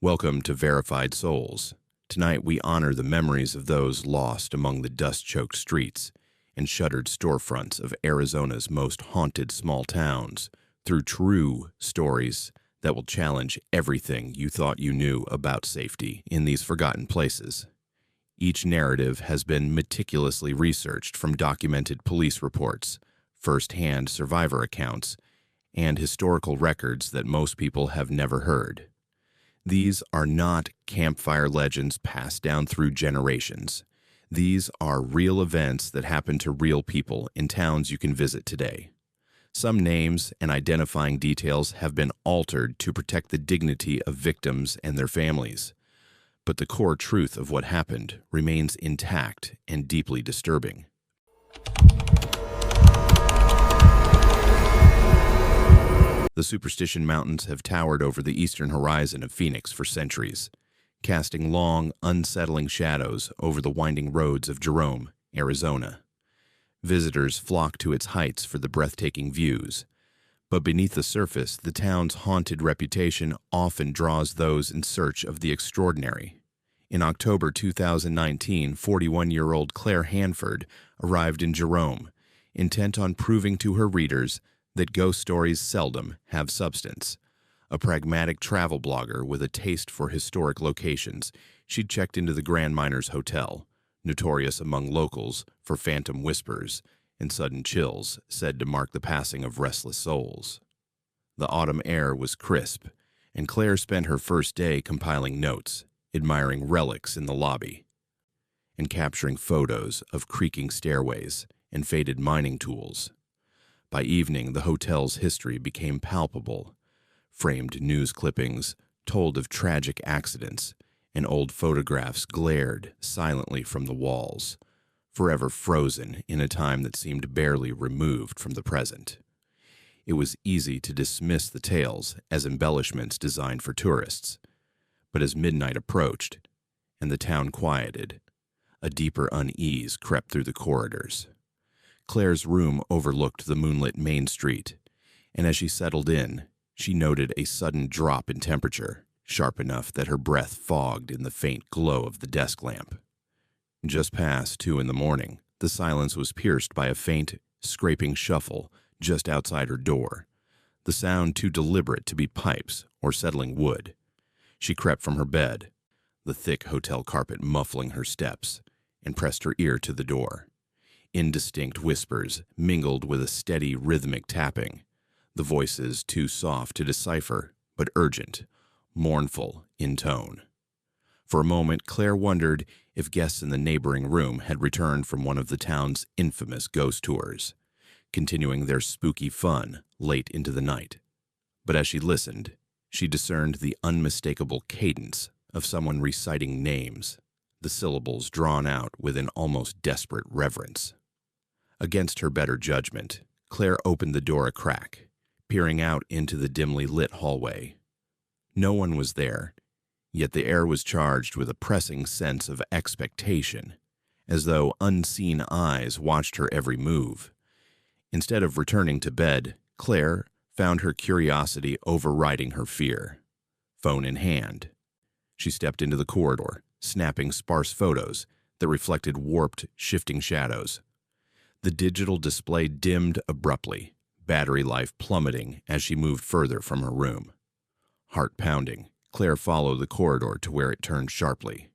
Welcome to Verified Souls. Tonight we honor the memories of those lost among the dust-choked streets and shuttered storefronts of Arizona's most haunted small towns through true stories that will challenge everything you thought you knew about safety in these forgotten places. Each narrative has been meticulously researched from documented police reports, first-hand survivor accounts, and historical records that most people have never heard. These are not campfire legends passed down through generations. These are real events that happen to real people in towns you can visit today. Some names and identifying details have been altered to protect the dignity of victims and their families, but the core truth of what happened remains intact and deeply disturbing. The Superstition Mountains have towered over the eastern horizon of Phoenix for centuries, casting long, unsettling shadows over the winding roads of Jerome, Arizona. Visitors flock to its heights for the breathtaking views, but beneath the surface, the town's haunted reputation often draws those in search of the extraordinary. In October 2019, 41-year-old Claire Hanford arrived in Jerome, intent on proving to her readers that ghost stories seldom have substance. A pragmatic travel blogger with a taste for historic locations, she'd checked into the Grand Miners Hotel, notorious among locals for phantom whispers and sudden chills said to mark the passing of restless souls. The autumn air was crisp, and Claire spent her first day compiling notes, admiring relics in the lobby, and capturing photos of creaking stairways and faded mining tools. By evening, the hotel's history became palpable. Framed news clippings told of tragic accidents, and old photographs glared silently from the walls, forever frozen in a time that seemed barely removed from the present. It was easy to dismiss the tales as embellishments designed for tourists, but as midnight approached and the town quieted, a deeper unease crept through the corridors. Claire's room overlooked the moonlit Main Street, and as she settled in, she noted a sudden drop in temperature, sharp enough that her breath fogged in the faint glow of the desk lamp. Just past 2 a.m, the silence was pierced by a faint, scraping shuffle just outside her door, the sound too deliberate to be pipes or settling wood. She crept from her bed, the thick hotel carpet muffling her steps, and pressed her ear to the door. Indistinct whispers mingled with a steady, rhythmic tapping, the voices too soft to decipher, but urgent, mournful in tone. For a moment, Claire wondered if guests in the neighboring room had returned from one of the town's infamous ghost tours, continuing their spooky fun late into the night. But as she listened, she discerned the unmistakable cadence of someone reciting names, the syllables drawn out with an almost desperate reverence. Against her better judgment, Claire opened the door a crack, peering out into the dimly lit hallway. No one was there, yet the air was charged with a pressing sense of expectation, as though unseen eyes watched her every move. Instead of returning to bed, Claire found her curiosity overriding her fear. Phone in hand, she stepped into the corridor, snapping sparse photos that reflected warped, shifting shadows. The digital display dimmed abruptly, battery life plummeting as she moved further from her room. Heart pounding, Claire followed the corridor to where it turned sharply.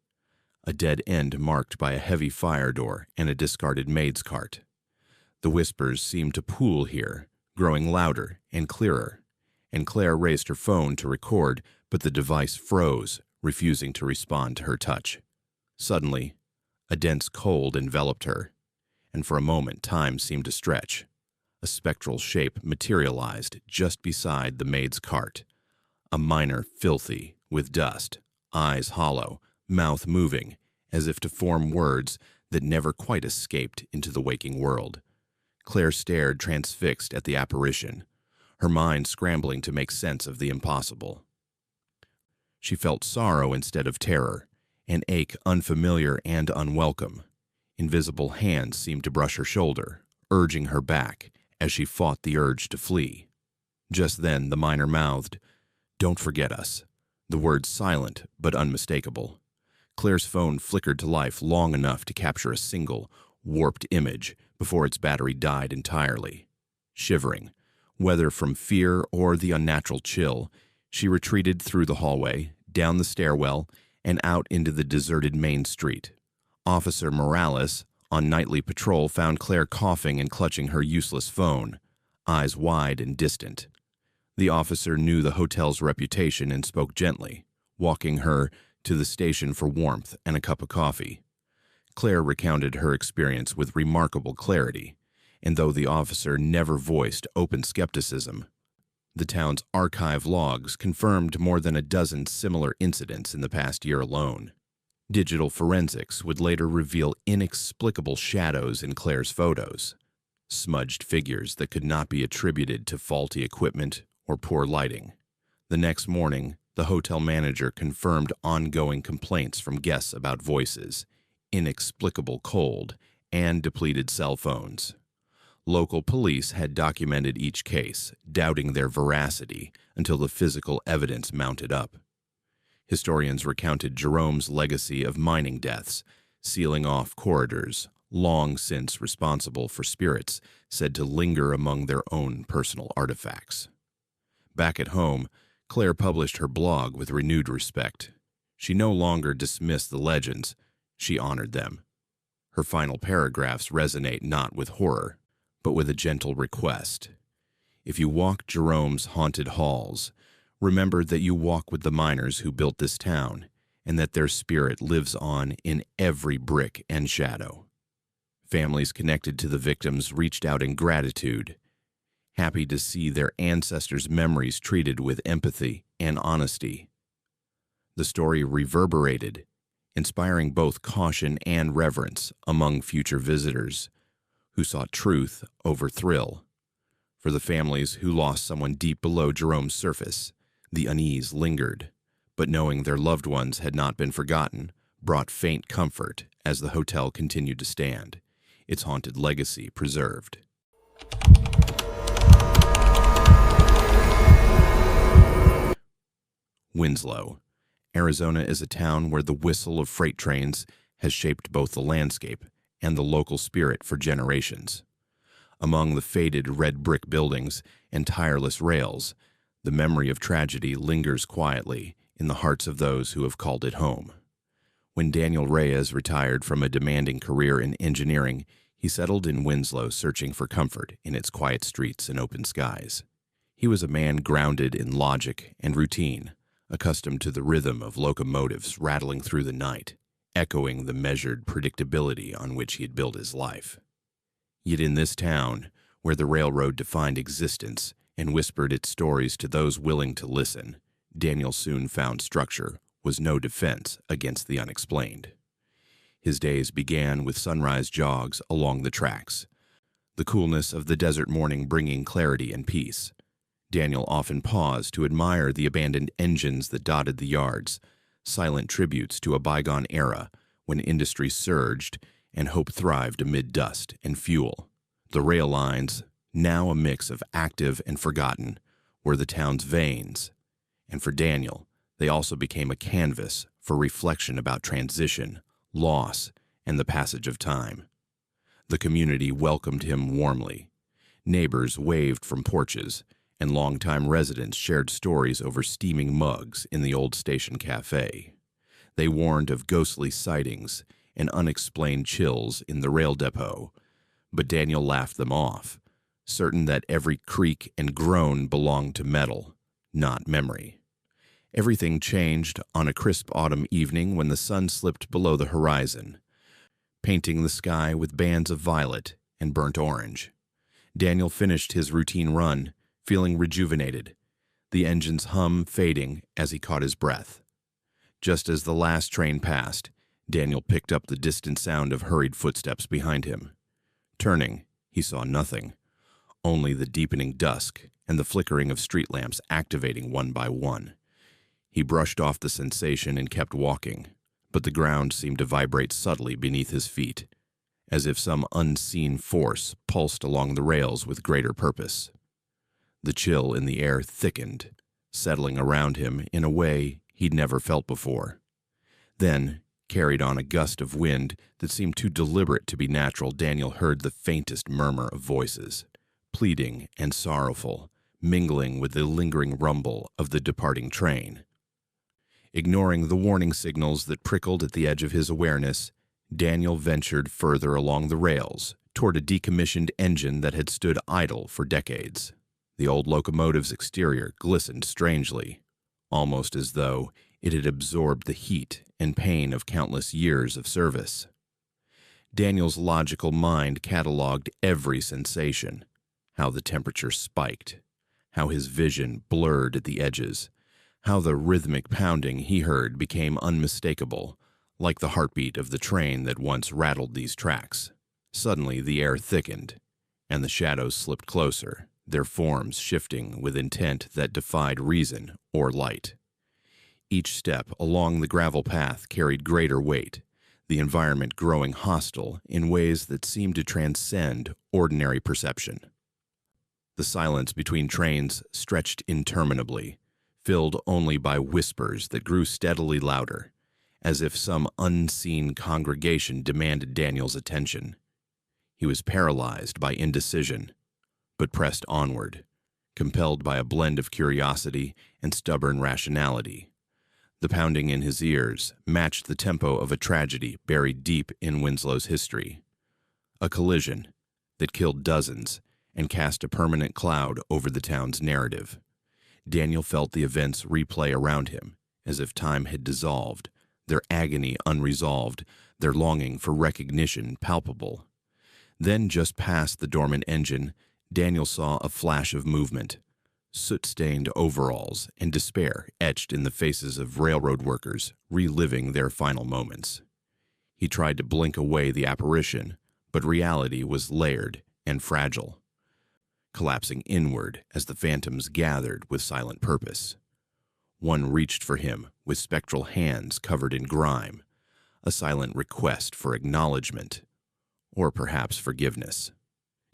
A dead end marked by a heavy fire door and a discarded maid's cart. The whispers seemed to pool here, growing louder and clearer, and Claire raised her phone to record, but the device froze, refusing to respond to her touch. Suddenly, a dense cold enveloped her, and for a moment time seemed to stretch. A spectral shape materialized just beside the maid's cart, a miner filthy with dust, eyes hollow, mouth moving, as if to form words that never quite escaped into the waking world. Claire stared transfixed at the apparition, her mind scrambling to make sense of the impossible. She felt sorrow instead of terror, an ache unfamiliar and unwelcome. Invisible hands seemed to brush her shoulder, urging her back as she fought the urge to flee. Just then, the miner mouthed, "Don't forget us. The words silent but unmistakable. Claire's phone flickered to life long enough to capture a single, warped image before its battery died entirely. Shivering, whether from fear or the unnatural chill, she retreated through the hallway, down the stairwell, and out into the deserted main street. Officer Morales, on nightly patrol, found Claire coughing and clutching her useless phone, eyes wide and distant. The officer knew the hotel's reputation and spoke gently, walking her to the station for warmth and a cup of coffee. Claire recounted her experience with remarkable clarity, and though the officer never voiced open skepticism, the town's archive logs confirmed more than a dozen similar incidents in the past year alone. Digital forensics would later reveal inexplicable shadows in Claire's photos, smudged figures that could not be attributed to faulty equipment or poor lighting. The next morning, the hotel manager confirmed ongoing complaints from guests about voices, inexplicable cold, and depleted cell phones. Local police had documented each case, doubting their veracity until the physical evidence mounted up. Historians recounted Jerome's legacy of mining deaths, sealing off corridors, long since responsible for spirits said to linger among their own personal artifacts. Back at home, Claire published her blog with renewed respect. She no longer dismissed the legends, she honored them. Her final paragraphs resonate not with horror, but with a gentle request. If you walk Jerome's haunted halls, remember that you walk with the miners who built this town, and that their spirit lives on in every brick and shadow. Families connected to the victims reached out in gratitude, happy to see their ancestors' memories treated with empathy and honesty. The story reverberated, inspiring both caution and reverence among future visitors who sought truth over thrill. For the families who lost someone deep below Jerome's surface, the unease lingered, but knowing their loved ones had not been forgotten brought faint comfort as the hotel continued to stand, its haunted legacy preserved. Winslow, Arizona is a town where the whistle of freight trains has shaped both the landscape and the local spirit for generations. Among the faded red brick buildings and tireless rails, the memory of tragedy lingers quietly in the hearts of those who have called it home. When Daniel Reyes retired from a demanding career in engineering, he settled in Winslow, searching for comfort in its quiet streets and open skies. He was a man grounded in logic and routine, accustomed to the rhythm of locomotives rattling through the night, echoing the measured predictability on which he had built his life. Yet in this town, where the railroad defined existence and whispered its stories to those willing to listen, Daniel soon found structure was no defense against the unexplained. His days began with sunrise jogs along the tracks, the coolness of the desert morning bringing clarity and peace. Daniel often paused to admire the abandoned engines that dotted the yards, silent tributes to a bygone era when industry surged and hope thrived amid dust and fuel. The rail lines, now a mix of active and forgotten, were the town's veins, and for Daniel, they also became a canvas for reflection about transition, loss, and the passage of time. The community welcomed him warmly. Neighbors waved from porches, and longtime residents shared stories over steaming mugs in the old station cafe. They warned of ghostly sightings and unexplained chills in the rail depot, but Daniel laughed them off, certain that every creak and groan belonged to metal, not memory. Everything changed on a crisp autumn evening when the sun slipped below the horizon, painting the sky with bands of violet and burnt orange. Daniel finished his routine run, feeling rejuvenated, the engine's hum fading as he caught his breath. Just as the last train passed, Daniel picked up the distant sound of hurried footsteps behind him. Turning, he saw nothing, only the deepening dusk and the flickering of street lamps activating one by one. He brushed off the sensation and kept walking, but the ground seemed to vibrate subtly beneath his feet, as if some unseen force pulsed along the rails with greater purpose. The chill in the air thickened, settling around him in a way he'd never felt before. Then, carried on a gust of wind that seemed too deliberate to be natural, Daniel heard the faintest murmur of voices, pleading and sorrowful, mingling with the lingering rumble of the departing train. Ignoring the warning signals that prickled at the edge of his awareness, Daniel ventured further along the rails, toward a decommissioned engine that had stood idle for decades. The old locomotive's exterior glistened strangely, almost as though it had absorbed the heat and pain of countless years of service. Daniel's logical mind cataloged every sensation, how the temperature spiked, how his vision blurred at the edges, how the rhythmic pounding he heard became unmistakable, like the heartbeat of the train that once rattled these tracks. Suddenly the air thickened, and the shadows slipped closer, their forms shifting with intent that defied reason or light. Each step along the gravel path carried greater weight, the environment growing hostile in ways that seemed to transcend ordinary perception. The silence between trains stretched interminably, filled only by whispers that grew steadily louder, as if some unseen congregation demanded Daniel's attention. He was paralyzed by indecision, but pressed onward, compelled by a blend of curiosity and stubborn rationality. The pounding in his ears matched the tempo of a tragedy buried deep in Winslow's history. A collision that killed dozens and cast a permanent cloud over the town's narrative. Daniel felt the events replay around him, as if time had dissolved, their agony unresolved, their longing for recognition palpable. Then, just past the dormant engine, Daniel saw a flash of movement, soot-stained overalls and despair etched in the faces of railroad workers reliving their final moments. He tried to blink away the apparition, but reality was layered and fragile, collapsing inward as the phantoms gathered with silent purpose. One reached for him with spectral hands covered in grime, a silent request for acknowledgement, or perhaps forgiveness.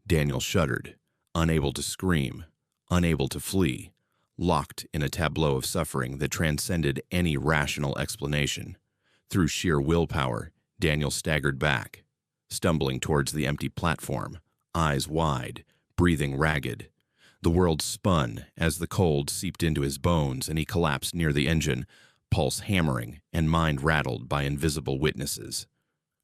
Daniel shuddered, unable to scream, unable to flee, locked in a tableau of suffering that transcended any rational explanation. Through sheer willpower, Daniel staggered back, stumbling towards the empty platform, eyes wide, breathing ragged. The world spun as the cold seeped into his bones and he collapsed near the engine, pulse hammering and mind rattled by invisible witnesses.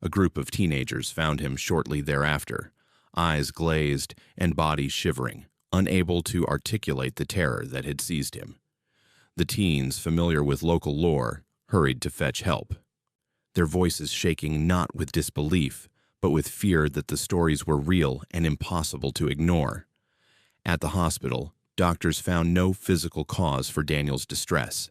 A group of teenagers found him shortly thereafter, eyes glazed and body shivering, unable to articulate the terror that had seized him. The teens, familiar with local lore, hurried to fetch help, their voices shaking not with disbelief, but with fear that the stories were real and impossible to ignore. At the hospital, doctors found no physical cause for Daniel's distress.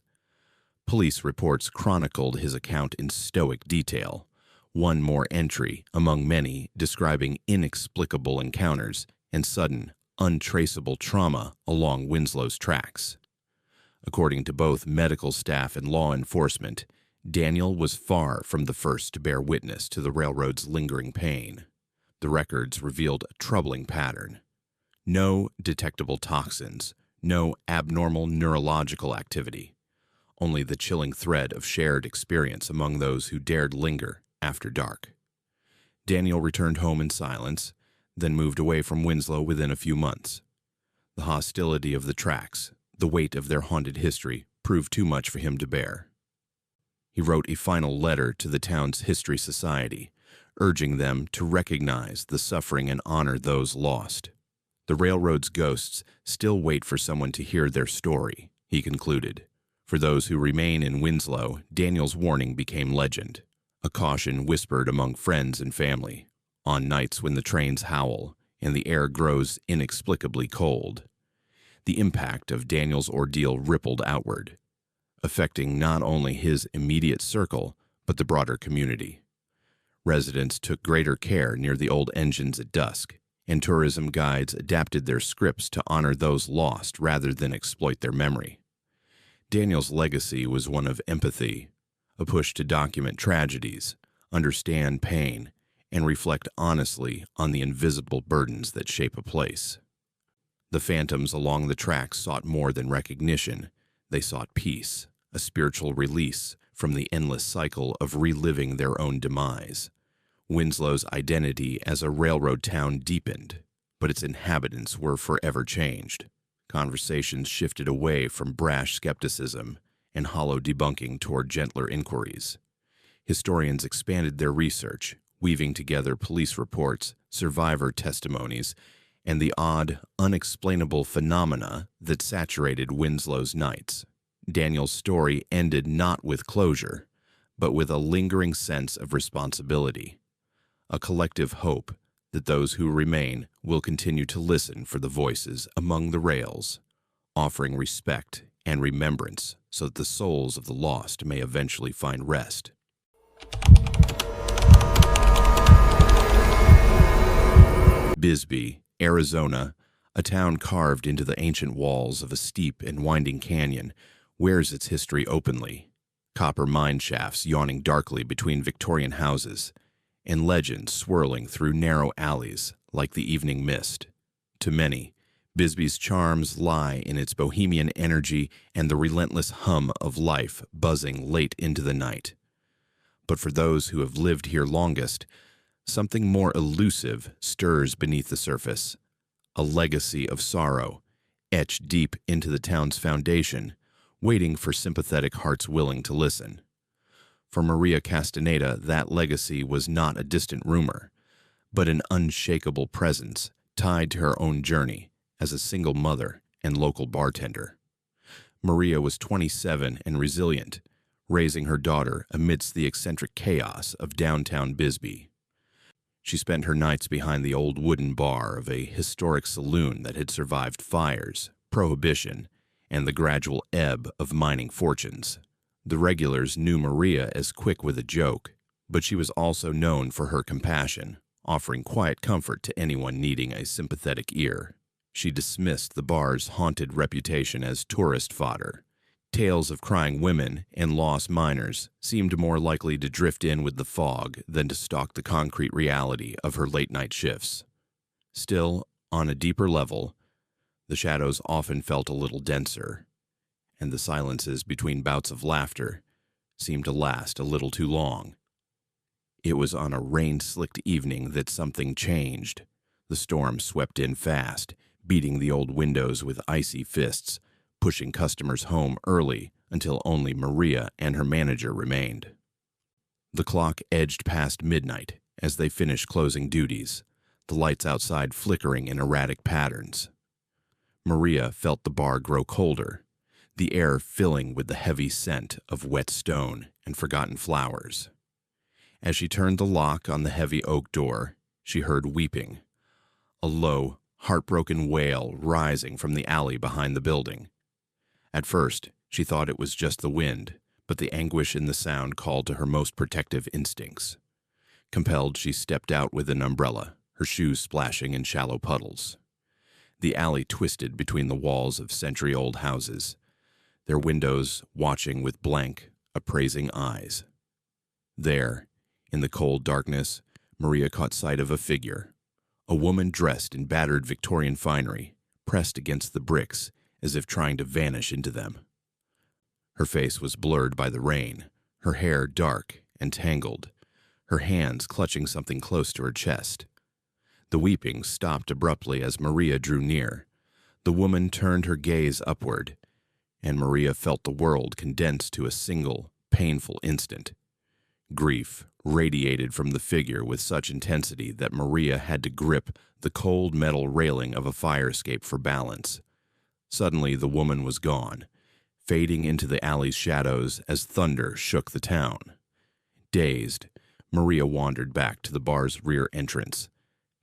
Police reports chronicled his account in stoic detail, one more entry among many describing inexplicable encounters and sudden, untraceable trauma along Winslow's tracks. According to both medical staff and law enforcement, Daniel was far from the first to bear witness to the railroad's lingering pain. The records revealed a troubling pattern. No detectable toxins, no abnormal neurological activity, only the chilling thread of shared experience among those who dared linger after dark. Daniel returned home in silence, then moved away from Winslow within a few months. The hostility of the tracks, the weight of their haunted history, proved too much for him to bear. He wrote a final letter to the town's History Society, urging them to recognize the suffering and honor those lost. The railroad's ghosts still wait for someone to hear their story, he concluded. For those who remain in Winslow, Daniel's warning became legend, a caution whispered among friends and family, on nights when the trains howl and the air grows inexplicably cold. The impact of Daniel's ordeal rippled outward, affecting not only his immediate circle, but the broader community. Residents took greater care near the old engines at dusk, and tourism guides adapted their scripts to honor those lost rather than exploit their memory. Daniel's legacy was one of empathy, a push to document tragedies, understand pain, and reflect honestly on the invisible burdens that shape a place. The phantoms along the tracks sought more than recognition. They sought peace, a spiritual release from the endless cycle of reliving their own demise. Winslow's identity as a railroad town deepened, but its inhabitants were forever changed. Conversations shifted away from brash skepticism and hollow debunking toward gentler inquiries. Historians expanded their research, weaving together police reports, survivor testimonies, and the odd, unexplainable phenomena that saturated Winslow's nights. Daniel's story ended not with closure, but with a lingering sense of responsibility, a collective hope that those who remain will continue to listen for the voices among the rails, offering respect and remembrance so that the souls of the lost may eventually find rest. Bisbee, Arizona, a town carved into the ancient walls of a steep and winding canyon, wears its history openly. Copper mine shafts yawning darkly between Victorian houses, and legends swirling through narrow alleys like the evening mist. To many, Bisbee's charms lie in its bohemian energy and the relentless hum of life buzzing late into the night. But for those who have lived here longest, something more elusive stirs beneath the surface, a legacy of sorrow, etched deep into the town's foundation, waiting for sympathetic hearts willing to listen. For Maria Castaneda, that legacy was not a distant rumor, but an unshakable presence tied to her own journey as a single mother and local bartender. Maria was 27 and resilient, raising her daughter amidst the eccentric chaos of downtown Bisbee. She spent her nights behind the old wooden bar of a historic saloon that had survived fires, prohibition, and the gradual ebb of mining fortunes. The regulars knew Maria as quick with a joke, but she was also known for her compassion, offering quiet comfort to anyone needing a sympathetic ear. She dismissed the bar's haunted reputation as tourist fodder. Tales of crying women and lost miners seemed more likely to drift in with the fog than to stalk the concrete reality of her late-night shifts. Still, on a deeper level, the shadows often felt a little denser, and the silences between bouts of laughter seemed to last a little too long. It was on a rain-slicked evening that something changed. The storm swept in fast, beating the old windows with icy fists, pushing customers home early until only Maria and her manager remained. The clock edged past midnight as they finished closing duties, the lights outside flickering in erratic patterns. Maria felt the bar grow colder, the air filling with the heavy scent of wet stone and forgotten flowers. As she turned the lock on the heavy oak door, she heard weeping, a low, heartbroken wail rising from the alley behind the building. At first, she thought it was just the wind, but the anguish in the sound called to her most protective instincts. Compelled, she stepped out with an umbrella, her shoes splashing in shallow puddles. The alley twisted between the walls of century-old houses, their windows watching with blank, appraising eyes. There, in the cold darkness, Maria caught sight of a figure, a woman dressed in battered Victorian finery, pressed against the bricks as if trying to vanish into them. Her face was blurred by the rain, her hair dark and tangled, her hands clutching something close to her chest. The weeping stopped abruptly as Maria drew near. The woman turned her gaze upward, and Maria felt the world condense to a single, painful instant. Grief radiated from the figure with such intensity that Maria had to grip the cold metal railing of a fire escape for balance. Suddenly, the woman was gone, fading into the alley's shadows as thunder shook the town. Dazed, Maria wandered back to the bar's rear entrance,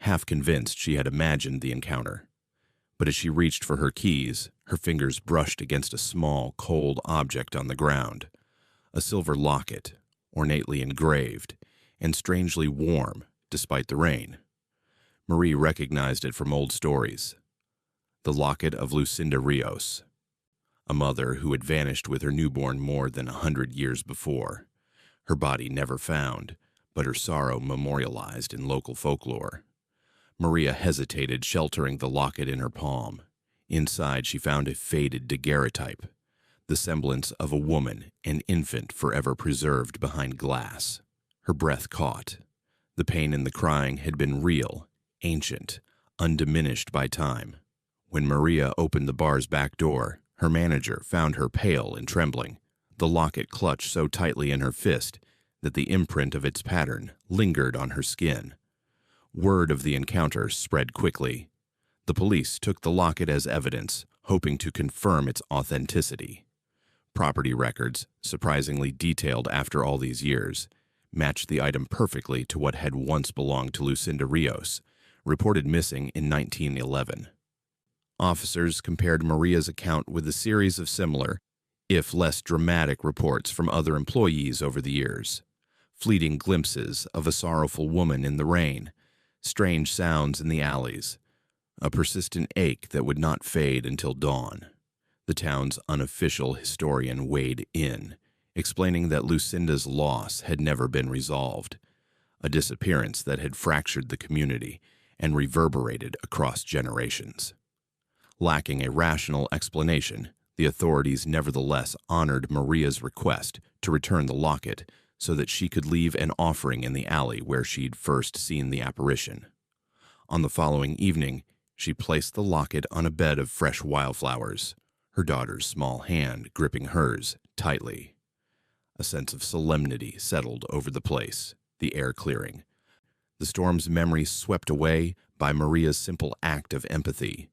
half convinced she had imagined the encounter. But as she reached for her keys, her fingers brushed against a small, cold object on the ground, a silver locket, ornately engraved, and strangely warm despite the rain. Marie recognized it from old stories. The locket of Lucinda Rios, a mother who had vanished with her newborn more than 100 years before, her body never found, but her sorrow memorialized in local folklore. Maria hesitated, sheltering the locket in her palm. Inside, she found a faded daguerreotype, the semblance of a woman, an infant forever preserved behind glass. Her breath caught. The pain in the crying had been real, ancient, undiminished by time. When Maria opened the bar's back door, her manager found her pale and trembling, the locket clutched so tightly in her fist that the imprint of its pattern lingered on her skin. Word of the encounter spread quickly. The police took the locket as evidence, hoping to confirm its authenticity. Property records, surprisingly detailed after all these years, matched the item perfectly to what had once belonged to Lucinda Rios, reported missing in 1911. Officers compared Maria's account with a series of similar, if less dramatic, reports from other employees over the years. Fleeting glimpses of a sorrowful woman in the rain, strange sounds in the alleys, a persistent ache that would not fade until dawn. The town's unofficial historian weighed in, explaining that Lucinda's loss had never been resolved, a disappearance that had fractured the community and reverberated across generations. Lacking a rational explanation, the authorities nevertheless honored Maria's request to return the locket so that she could leave an offering in the alley where she'd first seen the apparition. On the following evening, she placed the locket on a bed of fresh wildflowers, her daughter's small hand gripping hers tightly. A sense of solemnity settled over the place, the air clearing. The storm's memory swept away by Maria's simple act of empathy.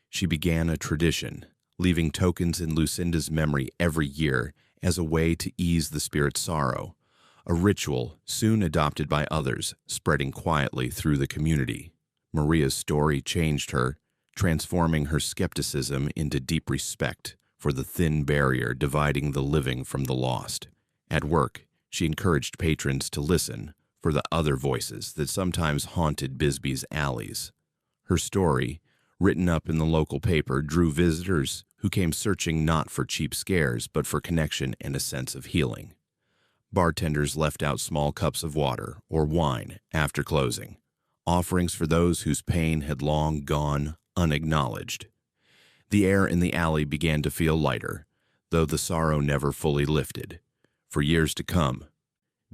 She began a tradition, leaving tokens in Lucinda's memory every year as a way to ease the spirit's sorrow, a ritual soon adopted by others, spreading quietly through the community. Maria's story changed her, transforming her skepticism into deep respect for the thin barrier dividing the living from the lost. At work, she encouraged patrons to listen for the other voices that sometimes haunted Bisbee's alleys. Her story, written up in the local paper, drew visitors who came searching not for cheap scares but for connection and a sense of healing. Bartenders left out small cups of water or wine after closing, offerings for those whose pain had long gone unacknowledged. The air in the alley began to feel lighter, though the sorrow never fully lifted. For years to come,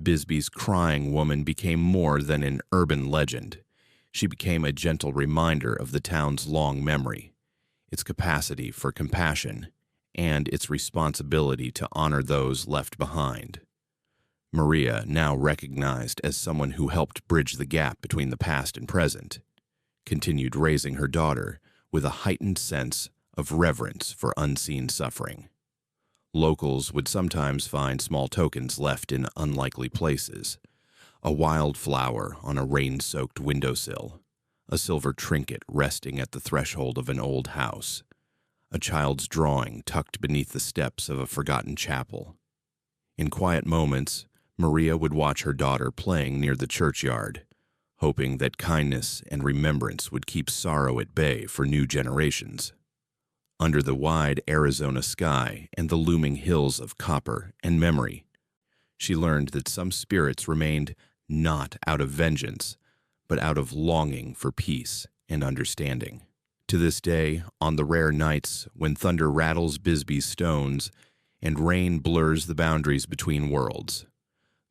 Bisbee's crying woman became more than an urban legend. She became a gentle reminder of the town's long memory, its capacity for compassion, and its responsibility to honor those left behind. Maria, now recognized as someone who helped bridge the gap between the past and present, continued raising her daughter with a heightened sense of reverence for unseen suffering. Locals would sometimes find small tokens left in unlikely places: a wild flower on a rain-soaked windowsill, a silver trinket resting at the threshold of an old house, a child's drawing tucked beneath the steps of a forgotten chapel. In quiet moments, Maria would watch her daughter playing near the churchyard, hoping that kindness and remembrance would keep sorrow at bay for new generations. Under the wide Arizona sky and the looming hills of copper and memory, she learned that some spirits remained not out of vengeance, but out of longing for peace and understanding. To this day, on the rare nights when thunder rattles Bisbee's stones and rain blurs the boundaries between worlds,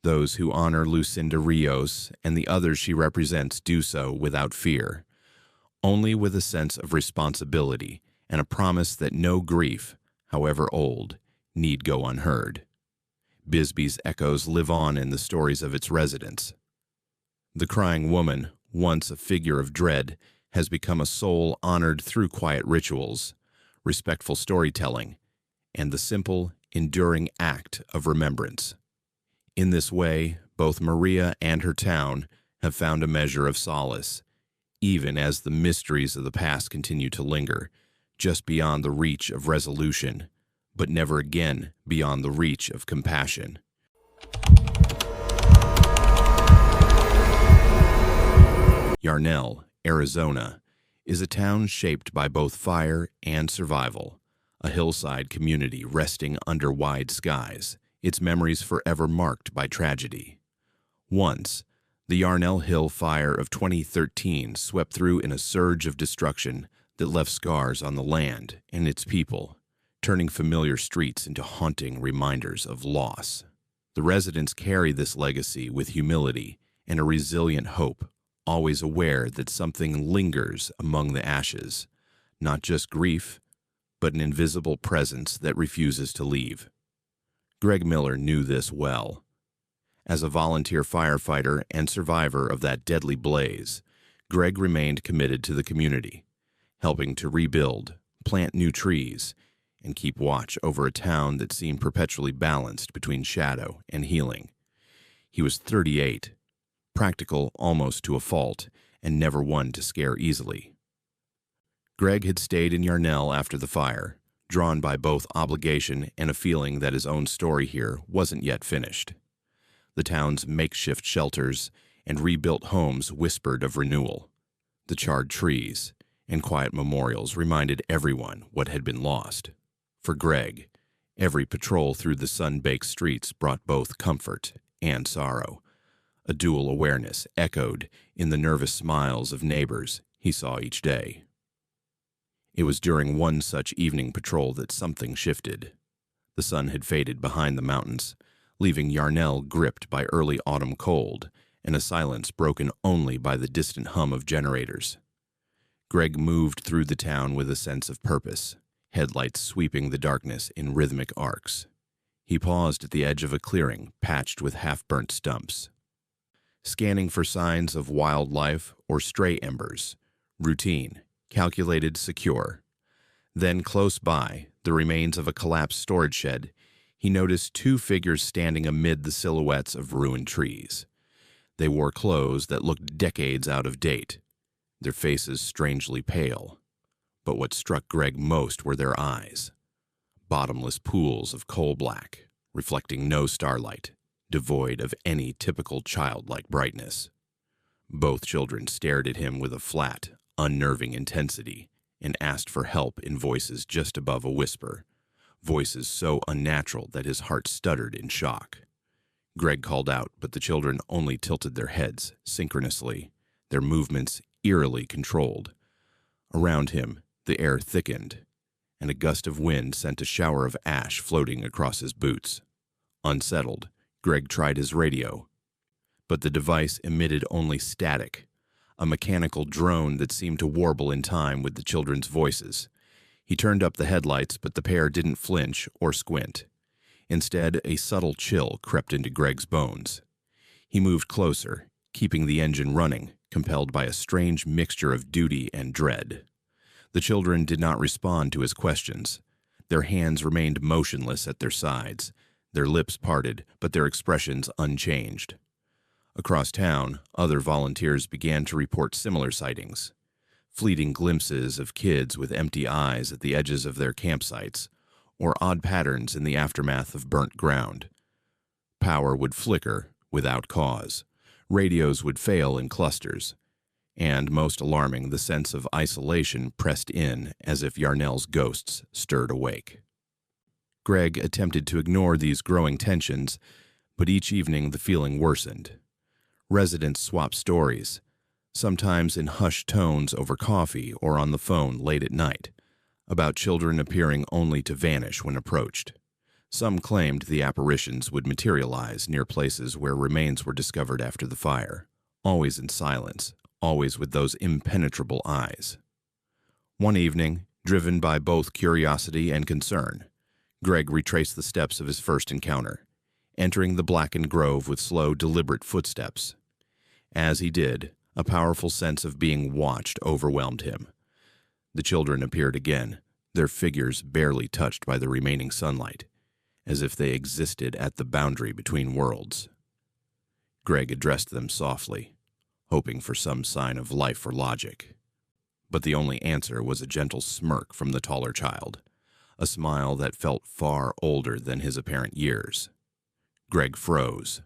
those who honor Lucinda Rios and the others she represents do so without fear, only with a sense of responsibility and a promise that no grief, however old, need go unheard. Bisbee's echoes live on in the stories of its residents. The crying woman, once a figure of dread, has become a soul honored through quiet rituals, respectful storytelling, and the simple, enduring act of remembrance. In this way, both Maria and her town have found a measure of solace, even as the mysteries of the past continue to linger, just beyond the reach of resolution, but never again beyond the reach of compassion. Yarnell, Arizona, is a town shaped by both fire and survival, a hillside community resting under wide skies, its memories forever marked by tragedy. Once, the Yarnell Hill fire of 2013 swept through in a surge of destruction that left scars on the land and its people, turning familiar streets into haunting reminders of loss. The residents carry this legacy with humility and a resilient hope, always aware that something lingers among the ashes, not just grief, but an invisible presence that refuses to leave. Greg Miller knew this well. As a volunteer firefighter and survivor of that deadly blaze, Greg remained committed to the community, helping to rebuild, plant new trees, and keep watch over a town that seemed perpetually balanced between shadow and healing. He was 38, practical almost to a fault, and never one to scare easily. Greg had stayed in Yarnell after the fire, drawn by both obligation and a feeling that his own story here wasn't yet finished. The town's makeshift shelters and rebuilt homes whispered of renewal. The charred trees and quiet memorials reminded everyone what had been lost. For Greg, every patrol through the sun-baked streets brought both comfort and sorrow. A dual awareness echoed in the nervous smiles of neighbors he saw each day. It was during one such evening patrol that something shifted. The sun had faded behind the mountains, leaving Yarnell gripped by early autumn cold and a silence broken only by the distant hum of generators. Greg moved through the town with a sense of purpose, headlights sweeping the darkness in rhythmic arcs. He paused at the edge of a clearing patched with half-burnt stumps, scanning for signs of wildlife or stray embers. Routine, calculated, secure. Then, close by, the remains of a collapsed storage shed, he noticed two figures standing amid the silhouettes of ruined trees. They wore clothes that looked decades out of date, their faces strangely pale. But what struck Greg most were their eyes. Bottomless pools of coal black, reflecting no starlight, devoid of any typical childlike brightness. Both children stared at him with a flat, unnerving intensity and asked for help in voices just above a whisper, voices so unnatural that his heart stuttered in shock. Greg called out, but the children only tilted their heads synchronously, their movements eerily controlled. Around him, the air thickened, and a gust of wind sent a shower of ash floating across his boots. Unsettled, Greg tried his radio, but the device emitted only static, a mechanical drone that seemed to warble in time with the children's voices. He turned up the headlights, but the pair didn't flinch or squint. Instead, a subtle chill crept into Greg's bones. He moved closer, keeping the engine running, compelled by a strange mixture of duty and dread. The children did not respond to his questions. Their hands remained motionless at their sides, their lips parted, but their expressions unchanged. Across town, other volunteers began to report similar sightings. Fleeting glimpses of kids with empty eyes at the edges of their campsites, or odd patterns in the aftermath of burnt ground. Power would flicker without cause. Radios would fail in clusters. And, most alarming, the sense of isolation pressed in as if Yarnell's ghosts stirred awake. Greg attempted to ignore these growing tensions, but each evening the feeling worsened. Residents swapped stories, sometimes in hushed tones over coffee or on the phone late at night, about children appearing only to vanish when approached. Some claimed the apparitions would materialize near places where remains were discovered after the fire, always in silence, always with those impenetrable eyes. One evening, driven by both curiosity and concern, Greg retraced the steps of his first encounter, entering the blackened grove with slow, deliberate footsteps. As he did, a powerful sense of being watched overwhelmed him. The children appeared again, their figures barely touched by the remaining sunlight, as if they existed at the boundary between worlds. Greg addressed them softly, hoping for some sign of life or logic. But the only answer was a gentle smirk from the taller child, a smile that felt far older than his apparent years. Greg froze,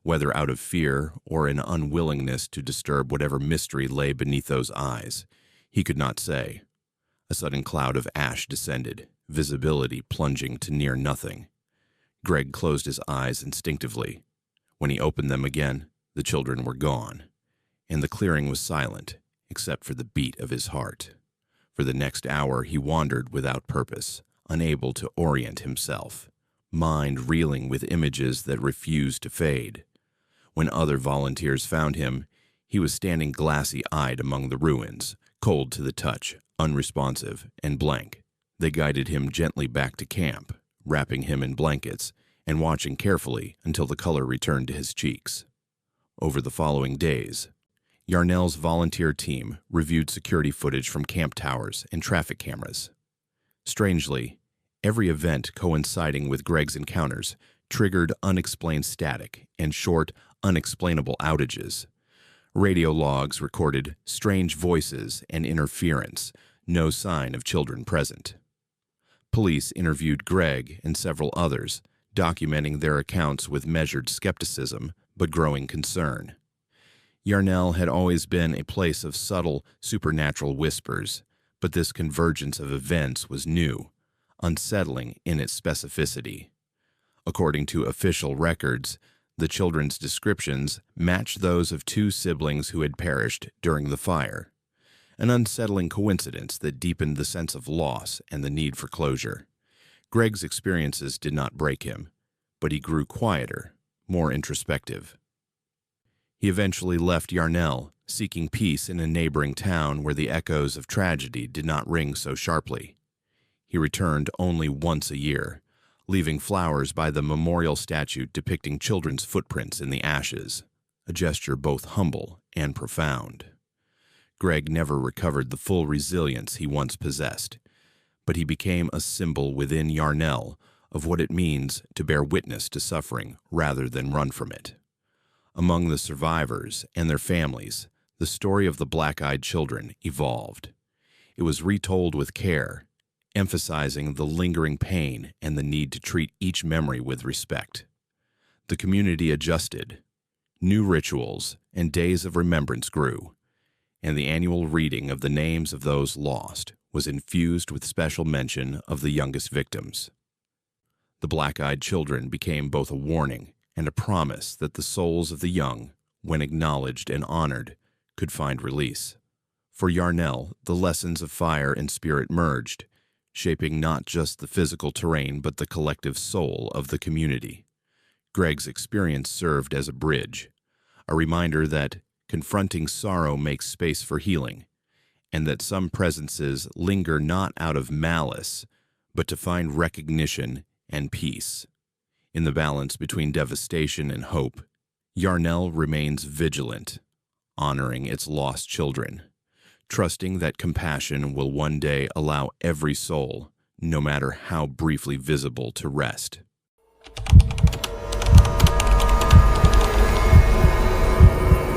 whether out of fear or an unwillingness to disturb whatever mystery lay beneath those eyes. He could not say. A sudden cloud of ash descended, visibility plunging to near nothing. Greg closed his eyes instinctively. When he opened them again, the children were gone, and the clearing was silent, except for the beat of his heart. For the next hour he wandered without purpose, unable to orient himself, mind reeling with images that refused to fade. When other volunteers found him, he was standing glassy-eyed among the ruins, cold to the touch, unresponsive, and blank. They guided him gently back to camp, wrapping him in blankets and watching carefully until the color returned to his cheeks. Over the following days, Yarnell's volunteer team reviewed security footage from camp towers and traffic cameras. Strangely, every event coinciding with Greg's encounters triggered unexplained static and short, unexplainable outages. Radio logs recorded strange voices and interference, no sign of children present. Police interviewed Greg and several others, documenting their accounts with measured skepticism but growing concern. Yarnell had always been a place of subtle, supernatural whispers, but this convergence of events was new, unsettling in its specificity. According to official records, the children's descriptions matched those of two siblings who had perished during the fire, an unsettling coincidence that deepened the sense of loss and the need for closure. Greg's experiences did not break him, but he grew quieter, more introspective. He eventually left Yarnell, seeking peace in a neighboring town where the echoes of tragedy did not ring so sharply. He returned only once a year, leaving flowers by the memorial statue depicting children's footprints in the ashes, a gesture both humble and profound. Greg never recovered the full resilience he once possessed, but he became a symbol within Yarnell of what it means to bear witness to suffering rather than run from it. Among the survivors and their families, the story of the black-eyed children evolved. It was retold with care, emphasizing the lingering pain and the need to treat each memory with respect. The community adjusted. New rituals and days of remembrance grew, and the annual reading of the names of those lost was infused with special mention of the youngest victims. The black-eyed children became both a warning and a promise that the souls of the young, when acknowledged and honored, could find release. For Yarnell, the lessons of fire and spirit merged, shaping not just the physical terrain but the collective soul of the community. Greg's experience served as a bridge, a reminder that confronting sorrow makes space for healing, and that some presences linger not out of malice, but to find recognition and peace. In the balance between devastation and hope, Yarnell remains vigilant, honoring its lost children, trusting that compassion will one day allow every soul, no matter how briefly visible, to rest.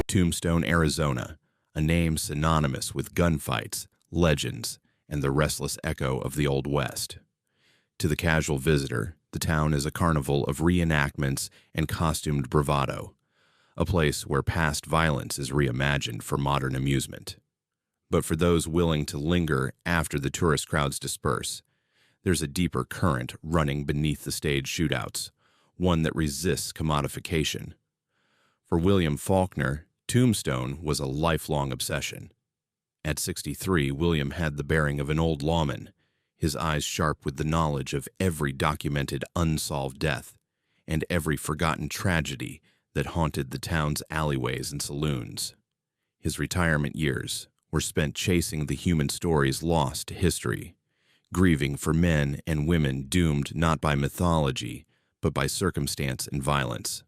Tombstone, Arizona, a name synonymous with gunfights, legends, and the restless echo of the Old West. To the casual visitor, the town is a carnival of reenactments and costumed bravado, a place where past violence is reimagined for modern amusement. But for those willing to linger after the tourist crowds disperse, there's a deeper current running beneath the stage shootouts, one that resists commodification. For William Faulkner, Tombstone was a lifelong obsession. At 63, William had the bearing of an old lawman, his eyes sharp with the knowledge of every documented unsolved death and every forgotten tragedy that haunted the town's alleyways and saloons. His retirement years were spent chasing the human stories lost to history, grieving for men and women doomed not by mythology, but by circumstance and violence.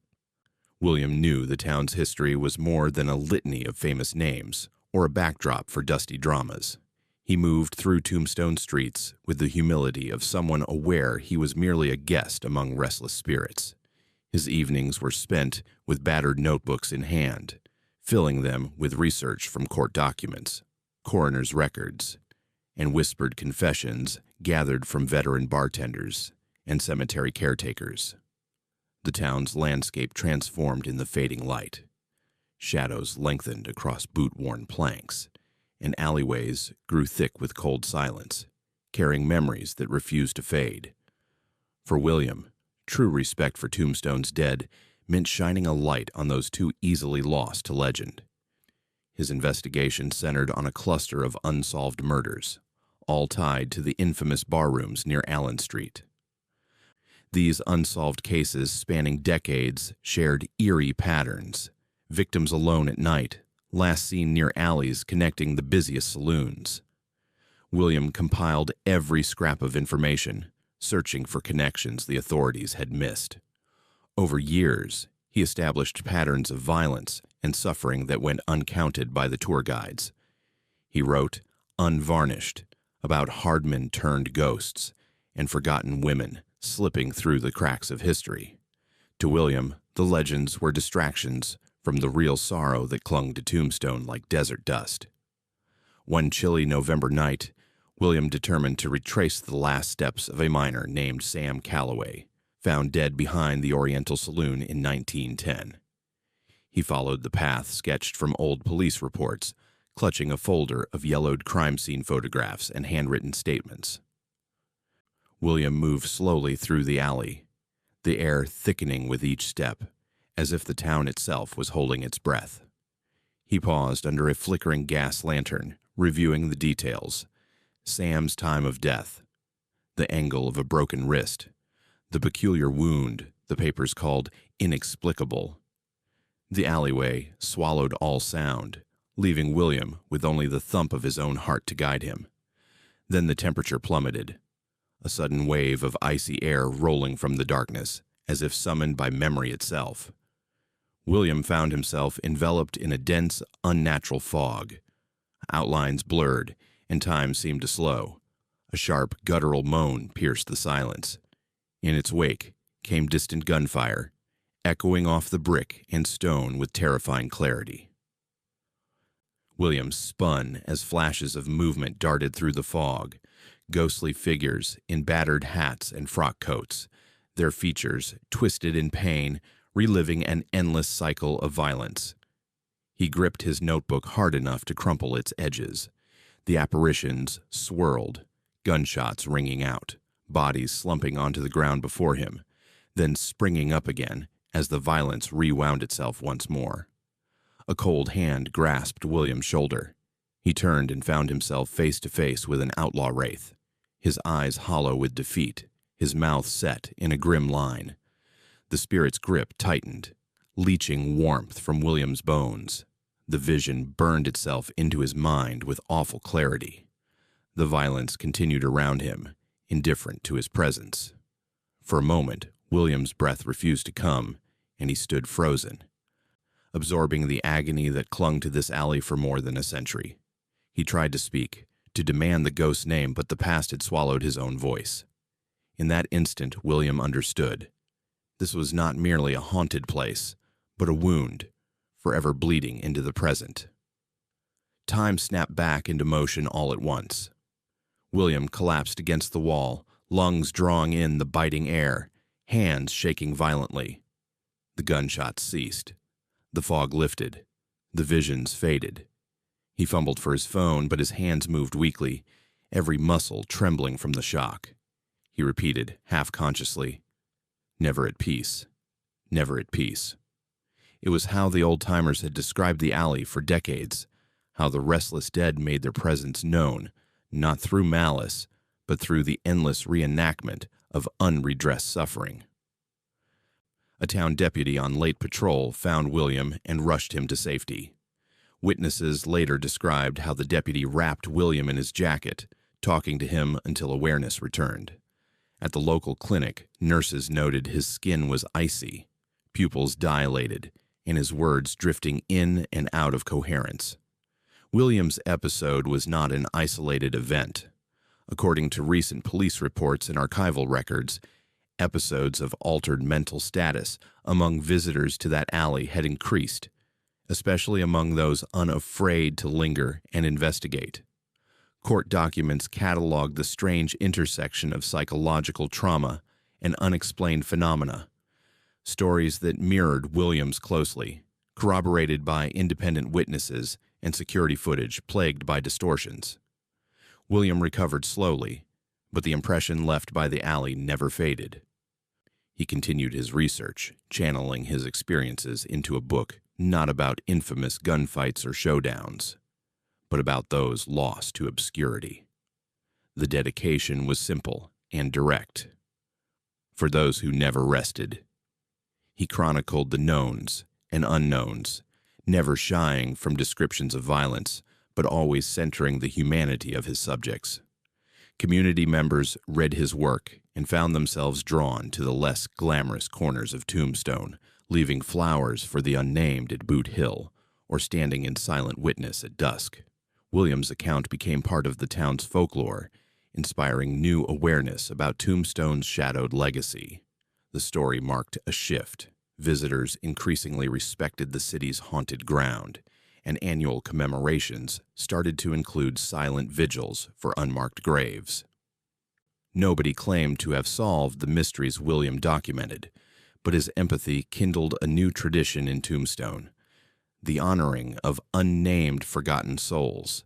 William knew the town's history was more than a litany of famous names or a backdrop for dusty dramas. He moved through Tombstone streets with the humility of someone aware he was merely a guest among restless spirits. His evenings were spent with battered notebooks in hand, filling them with research from court documents, coroner's records, and whispered confessions gathered from veteran bartenders and cemetery caretakers. The town's landscape transformed in the fading light. Shadows lengthened across boot-worn planks, and alleyways grew thick with cold silence, carrying memories that refused to fade. For William, true respect for Tombstone's dead meant shining a light on those too easily lost to legend. His investigation centered on a cluster of unsolved murders, all tied to the infamous barrooms near Allen Street. These unsolved cases spanning decades shared eerie patterns. Victims alone at night, last seen near alleys connecting the busiest saloons. William compiled every scrap of information, searching for connections the authorities had missed. Over years, he established patterns of violence and suffering that went uncounted by the tour guides. He wrote, unvarnished, about hardmen-turned ghosts and forgotten women slipping through the cracks of history. To William, the legends were distractions from the real sorrow that clung to Tombstone like desert dust. One chilly November night, William determined to retrace the last steps of a miner named Sam Calloway, found dead behind the Oriental Saloon in 1910. He followed the path sketched from old police reports, clutching a folder of yellowed crime scene photographs and handwritten statements. William moved slowly through the alley, the air thickening with each step, as if the town itself was holding its breath. He paused under a flickering gas lantern, reviewing the details. Sam's time of death, the angle of a broken wrist, the peculiar wound the papers called inexplicable. The alleyway swallowed all sound, leaving William with only the thump of his own heart to guide him. Then the temperature plummeted, a sudden wave of icy air rolling from the darkness, as if summoned by memory itself. William found himself enveloped in a dense, unnatural fog. Outlines blurred, and time seemed to slow. A sharp, guttural moan pierced the silence. In its wake came distant gunfire, echoing off the brick and stone with terrifying clarity. William spun as flashes of movement darted through the fog, ghostly figures in battered hats and frock coats, their features twisted in pain, reliving an endless cycle of violence. He gripped his notebook hard enough to crumple its edges. The apparitions swirled, gunshots ringing out, bodies slumping onto the ground before him, then springing up again as the violence rewound itself once more. A cold hand grasped William's shoulder. He turned and found himself face to face with an outlaw wraith, his eyes hollow with defeat, his mouth set in a grim line. The spirit's grip tightened, leaching warmth from William's bones. The vision burned itself into his mind with awful clarity. The violence continued around him, indifferent to his presence. For a moment, William's breath refused to come, and he stood frozen, absorbing the agony that clung to this alley for more than a century. He tried to speak, to demand the ghost's name, but the past had swallowed his own voice. In that instant, William understood. This was not merely a haunted place, but a wound, forever bleeding into the present. Time snapped back into motion all at once. William collapsed against the wall, lungs drawing in the biting air, hands shaking violently. The gunshots ceased. The fog lifted. The visions faded. He fumbled for his phone, but his hands moved weakly, every muscle trembling from the shock. He repeated, half-consciously, "Never at peace. Never at peace." It was how the old-timers had described the alley for decades, how the restless dead made their presence known, not through malice, but through the endless reenactment of unredressed suffering. A town deputy on late patrol found William and rushed him to safety. Witnesses later described how the deputy wrapped William in his jacket, talking to him until awareness returned. At the local clinic, nurses noted his skin was icy, pupils dilated, and his words drifting in and out of coherence. William's episode was not an isolated event. According to recent police reports and archival records, episodes of altered mental status among visitors to that alley had increased, especially among those unafraid to linger and investigate. Court documents cataloged the strange intersection of psychological trauma and unexplained phenomena, stories that mirrored Williams closely, corroborated by independent witnesses and security footage plagued by distortions. William recovered slowly, but the impression left by the alley never faded. He continued his research, channeling his experiences into a book not about infamous gunfights or showdowns, but about those lost to obscurity. The dedication was simple and direct. For those who never rested. He chronicled the knowns and unknowns, never shying from descriptions of violence, but always centering the humanity of his subjects. Community members read his work and found themselves drawn to the less glamorous corners of Tombstone, leaving flowers for the unnamed at Boot Hill, or standing in silent witness at dusk. William's account became part of the town's folklore, inspiring new awareness about Tombstone's shadowed legacy. The story marked a shift. Visitors increasingly respected the city's haunted ground, and annual commemorations started to include silent vigils for unmarked graves. Nobody claimed to have solved the mysteries William documented, but his empathy kindled a new tradition in Tombstone, the honoring of unnamed forgotten souls.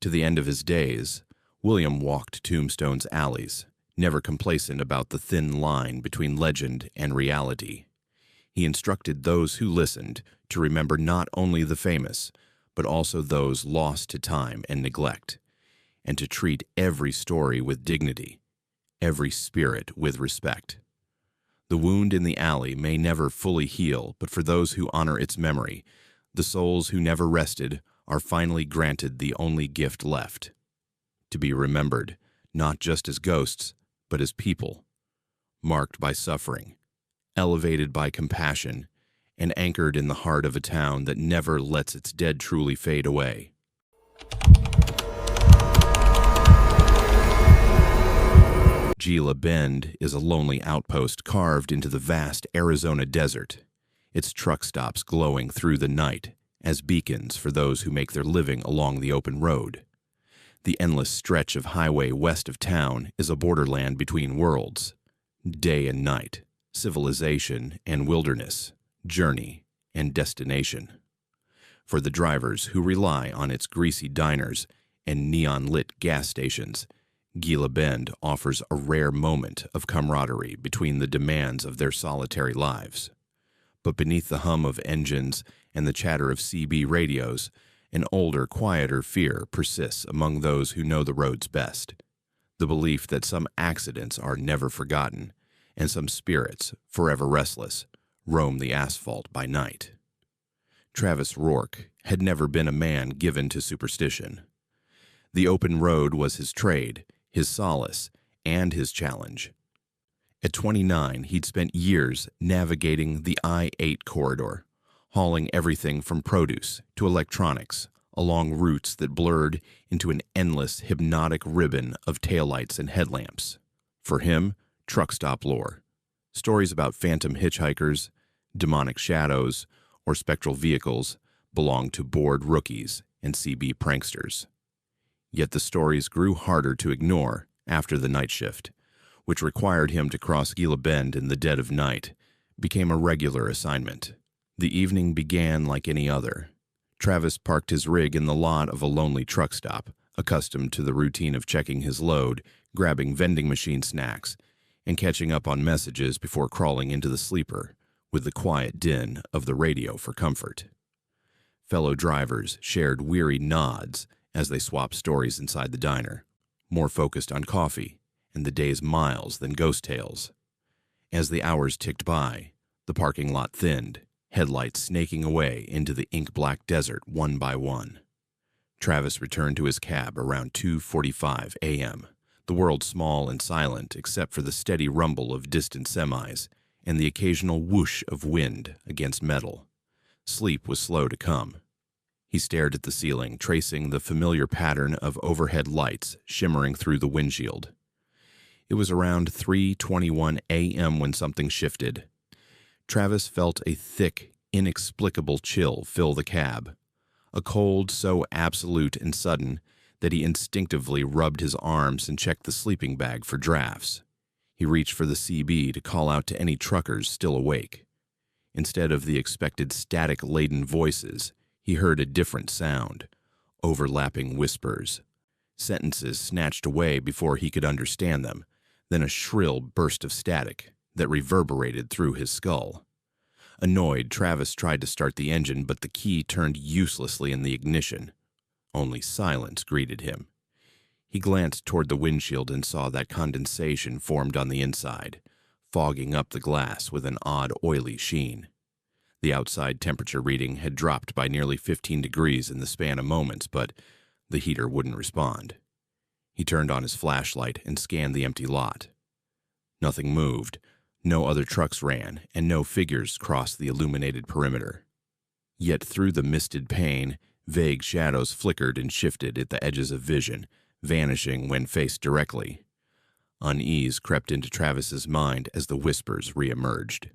To the end of his days, William walked Tombstone's alleys, never complacent about the thin line between legend and reality. He instructed those who listened to remember not only the famous, but also those lost to time and neglect, and to treat every story with dignity, every spirit with respect. The wound in the alley may never fully heal, but for those who honor its memory, the souls who never rested are finally granted the only gift left, to be remembered, not just as ghosts, but as people, marked by suffering, elevated by compassion, and anchored in the heart of a town that never lets its dead truly fade away. Gila Bend is a lonely outpost carved into the vast Arizona desert, its truck stops glowing through the night as beacons for those who make their living along the open road. The endless stretch of highway west of town is a borderland between worlds, day and night, civilization and wilderness, journey and destination. For the drivers who rely on its greasy diners and neon-lit gas stations, Gila Bend offers a rare moment of camaraderie between the demands of their solitary lives. But beneath the hum of engines and the chatter of CB radios, an older, quieter fear persists among those who know the roads best. The belief that some accidents are never forgotten, and some spirits, forever restless, roam the asphalt by night. Travis Rourke had never been a man given to superstition. The open road was his trade, his solace, and his challenge. At 29, he'd spent years navigating the I-8 corridor, hauling everything from produce to electronics along routes that blurred into an endless, hypnotic ribbon of taillights and headlamps. For him, truck stop lore, stories about phantom hitchhikers, demonic shadows, or spectral vehicles belonged to bored rookies and CB pranksters. Yet the stories grew harder to ignore after the night shift, which required him to cross Gila Bend in the dead of night, became a regular assignment. The evening began like any other. Travis parked his rig in the lot of a lonely truck stop, accustomed to the routine of checking his load, grabbing vending machine snacks, and catching up on messages before crawling into the sleeper, with the quiet din of the radio for comfort. Fellow drivers shared weary nods as they swapped stories inside the diner, more focused on coffee and the day's miles than ghost tales. As the hours ticked by, the parking lot thinned, headlights snaking away into the ink-black desert one by one. Travis returned to his cab around 2:45 a.m., the world small and silent except for the steady rumble of distant semis and the occasional whoosh of wind against metal. Sleep was slow to come. He stared at the ceiling, tracing the familiar pattern of overhead lights shimmering through the windshield. It was around 3:21 a.m. when something shifted. Travis felt a thick, inexplicable chill fill the cab, a cold so absolute and sudden that he instinctively rubbed his arms and checked the sleeping bag for drafts. He reached for the CB to call out to any truckers still awake. Instead of the expected static-laden voices, he heard a different sound, overlapping whispers, sentences snatched away before he could understand them, then a shrill burst of static that reverberated through his skull. Annoyed, Travis tried to start the engine, but the key turned uselessly in the ignition. Only silence greeted him. He glanced toward the windshield and saw that condensation formed on the inside, fogging up the glass with an odd oily sheen. The outside temperature reading had dropped by nearly 15 degrees in the span of moments, but the heater wouldn't respond. He turned on his flashlight and scanned the empty lot. Nothing moved, no other trucks ran, and no figures crossed the illuminated perimeter. Yet through the misted pane, vague shadows flickered and shifted at the edges of vision, vanishing when faced directly. Unease crept into Travis's mind as the whispers reemerged.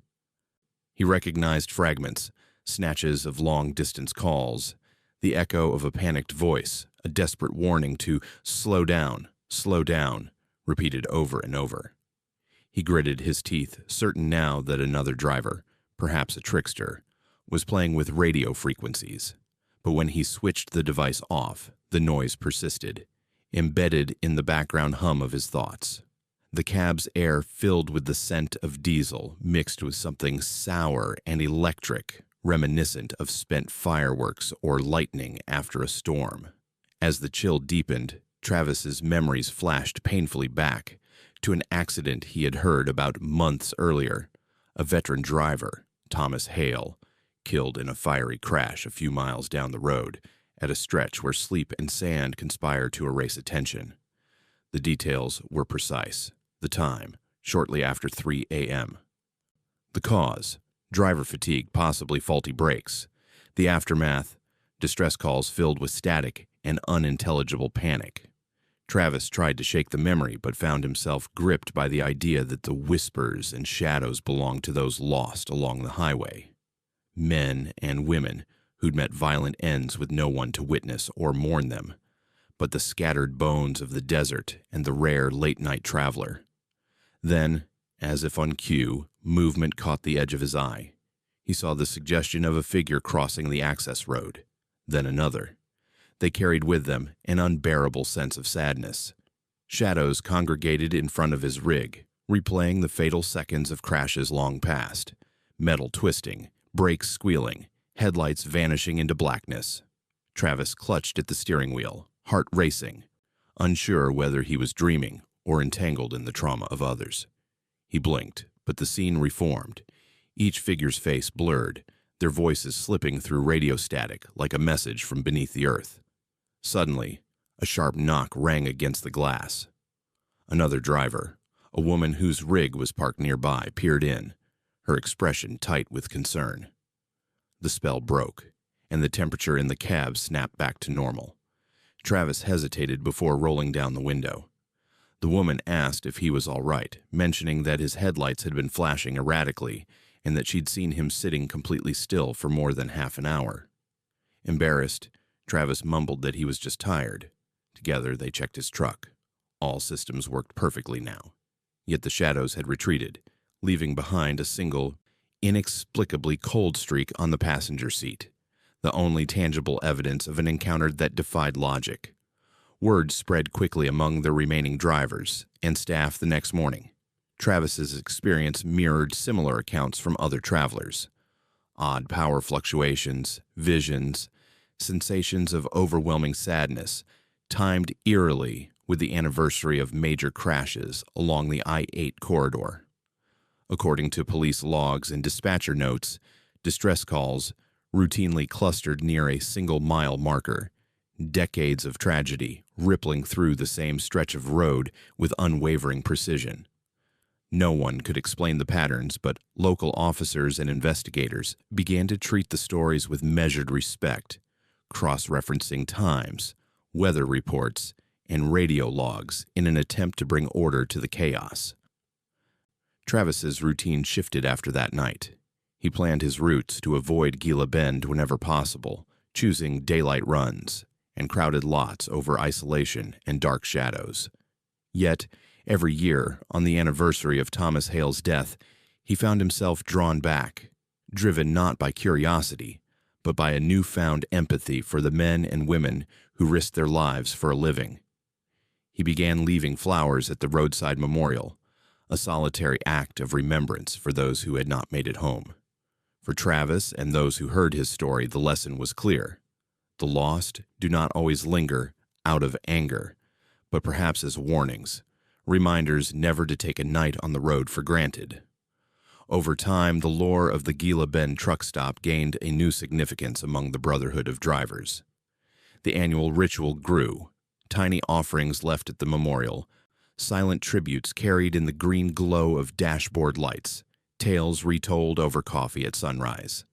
He recognized fragments, snatches of long-distance calls, the echo of a panicked voice, a desperate warning to slow down, repeated over and over. He gritted his teeth, certain now that another driver, perhaps a trickster, was playing with radio frequencies. But when he switched the device off, the noise persisted, embedded in the background hum of his thoughts. The cab's air filled with the scent of diesel mixed with something sour and electric, reminiscent of spent fireworks or lightning after a storm. As the chill deepened, Travis's memories flashed painfully back to an accident he had heard about months earlier. A veteran driver, Thomas Hale, killed in a fiery crash a few miles down the road at a stretch where sleep and sand conspired to erase attention. The details were precise. The time, shortly after 3 a.m. The cause, driver fatigue, possibly faulty brakes. The aftermath, distress calls filled with static and unintelligible panic. Travis tried to shake the memory, but found himself gripped by the idea that the whispers and shadows belonged to those lost along the highway. Men and women who'd met violent ends with no one to witness or mourn them, but the scattered bones of the desert and the rare late-night traveler. Then, as if on cue, movement caught the edge of his eye. He saw the suggestion of a figure crossing the access road, then another. They carried with them an unbearable sense of sadness. Shadows congregated in front of his rig, replaying the fatal seconds of crashes long past, metal twisting, brakes squealing, headlights vanishing into blackness. Travis clutched at the steering wheel, heart racing, unsure whether he was dreaming or entangled in the trauma of others. He blinked, but the scene reformed. Each figure's face blurred, their voices slipping through radio static like a message from beneath the earth. Suddenly, a sharp knock rang against the glass. Another driver, a woman whose rig was parked nearby, peered in, her expression tight with concern. The spell broke, and the temperature in the cab snapped back to normal. Travis hesitated before rolling down the window. The woman asked if he was all right, mentioning that his headlights had been flashing erratically and that she'd seen him sitting completely still for more than half an hour. Embarrassed, Travis mumbled that he was just tired. Together, they checked his truck. All systems worked perfectly now. Yet the shadows had retreated, leaving behind a single, inexplicably cold streak on the passenger seat, the only tangible evidence of an encounter that defied logic. Word spread quickly among the remaining drivers and staff the next morning. Travis's experience mirrored similar accounts from other travelers. Odd power fluctuations, visions, sensations of overwhelming sadness, timed eerily with the anniversary of major crashes along the I-8 corridor. According to police logs and dispatcher notes, distress calls routinely clustered near a single-mile marker, decades of tragedy rippling through the same stretch of road with unwavering precision. No one could explain the patterns, but local officers and investigators began to treat the stories with measured respect, cross-referencing times, weather reports, and radio logs in an attempt to bring order to the chaos. Travis's routine shifted after that night. He planned his routes to avoid Gila Bend whenever possible, choosing daylight runs and crowded lots over isolation and dark shadows. Yet, every year, on the anniversary of Thomas Hale's death, he found himself drawn back, driven not by curiosity, but by a newfound empathy for the men and women who risked their lives for a living. He began leaving flowers at the roadside memorial, a solitary act of remembrance for those who had not made it home. For Travis and those who heard his story, the lesson was clear. The lost do not always linger out of anger, but perhaps as warnings, reminders never to take a night on the road for granted. Over time, the lore of the Gila Bend truck stop gained a new significance among the brotherhood of drivers. The annual ritual grew, tiny offerings left at the memorial, silent tributes carried in the green glow of dashboard lights, tales retold over coffee at sunrise.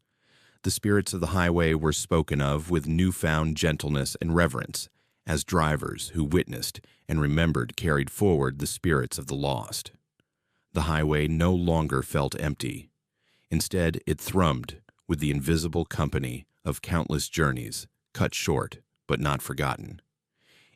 The spirits of the highway were spoken of with newfound gentleness and reverence, as drivers who witnessed and remembered carried forward the spirits of the lost. The highway no longer felt empty. Instead, it thrummed with the invisible company of countless journeys, cut short but not forgotten.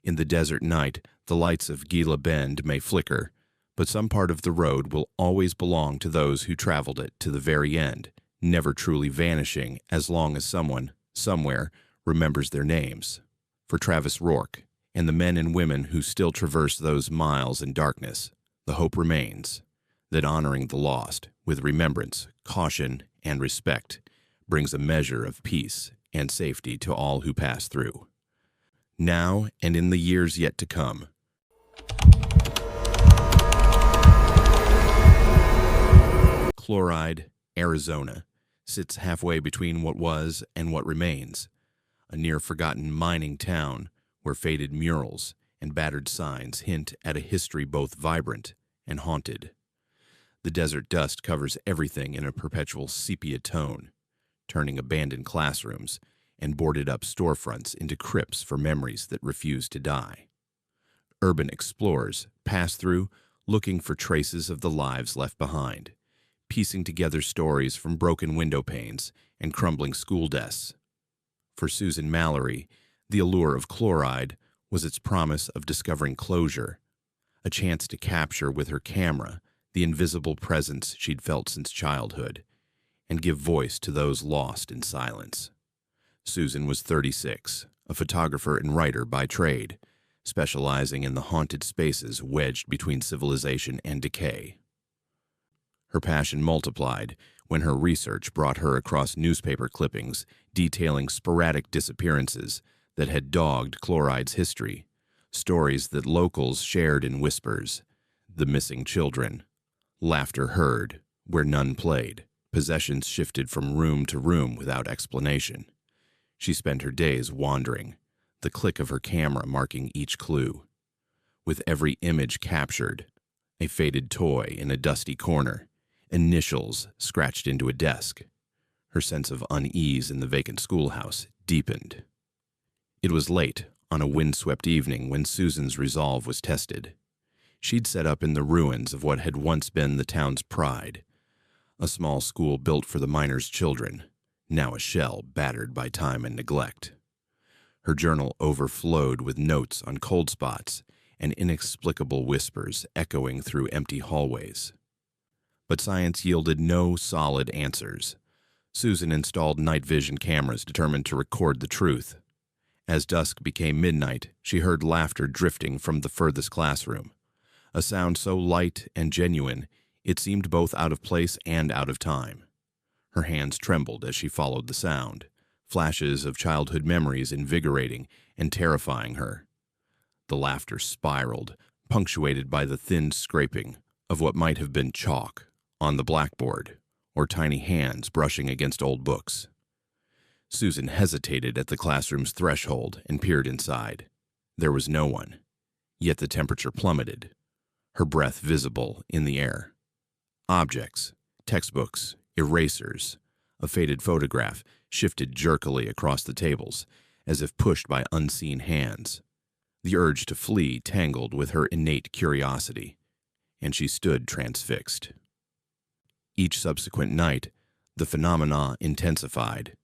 In the desert night, the lights of Gila Bend may flicker, but some part of the road will always belong to those who traveled it to the very end, never truly vanishing as long as someone, somewhere, remembers their names. For Travis Rourke and the men and women who still traverse those miles in darkness, the hope remains that honoring the lost with remembrance, caution, and respect brings a measure of peace and safety to all who pass through, now and in the years yet to come. Chloride, Arizona, sits halfway between what was and what remains, a near-forgotten mining town where faded murals and battered signs hint at a history both vibrant and haunted. The desert dust covers everything in a perpetual sepia tone, turning abandoned classrooms and boarded-up storefronts into crypts for memories that refuse to die. Urban explorers pass through looking for traces of the lives left behind, piecing together stories from broken window panes and crumbling school desks. For Susan Mallory, the allure of Chloride was its promise of discovering closure, a chance to capture with her camera the invisible presence she'd felt since childhood, and give voice to those lost in silence. Susan was 36, a photographer and writer by trade, specializing in the haunted spaces wedged between civilization and decay. Her passion multiplied when her research brought her across newspaper clippings detailing sporadic disappearances that had dogged Chloride's history, stories that locals shared in whispers, the missing children, laughter heard where none played, possessions shifted from room to room without explanation. She spent her days wandering, the click of her camera marking each clue. With every image captured, a faded toy in a dusty corner, initials scratched into a desk. Her sense of unease in the vacant schoolhouse deepened. It was late on a windswept evening when Susan's resolve was tested. She'd set up in the ruins of what had once been the town's pride, a small school built for the miners' children, now a shell battered by time and neglect. Her journal overflowed with notes on cold spots and inexplicable whispers echoing through empty hallways. But science yielded no solid answers. Susan installed night vision cameras determined to record the truth. As dusk became midnight, she heard laughter drifting from the furthest classroom, a sound so light and genuine it seemed both out of place and out of time. Her hands trembled as she followed the sound, flashes of childhood memories invigorating and terrifying her. The laughter spiraled, punctuated by the thin scraping of what might have been chalk on the blackboard or tiny hands brushing against old books. Susan hesitated at the classroom's threshold and peered inside. There was no one, yet the temperature plummeted, her breath visible in the air. Objects, textbooks, erasers, a faded photograph shifted jerkily across the tables, as if pushed by unseen hands. The urge to flee tangled with her innate curiosity, and she stood transfixed. Each subsequent night, the phenomena intensified.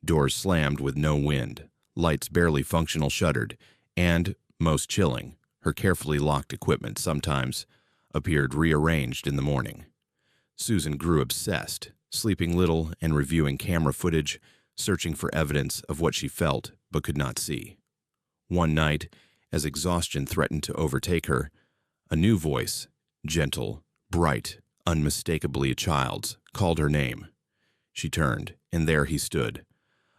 Doors slammed with no wind, lights barely functional shuttered, and, most chilling, her carefully locked equipment sometimes appeared rearranged in the morning. Susan grew obsessed, sleeping little and reviewing camera footage, searching for evidence of what she felt but could not see. One night, as exhaustion threatened to overtake her, a new voice, gentle, bright, unmistakably a child's, called her name. She turned, and there he stood,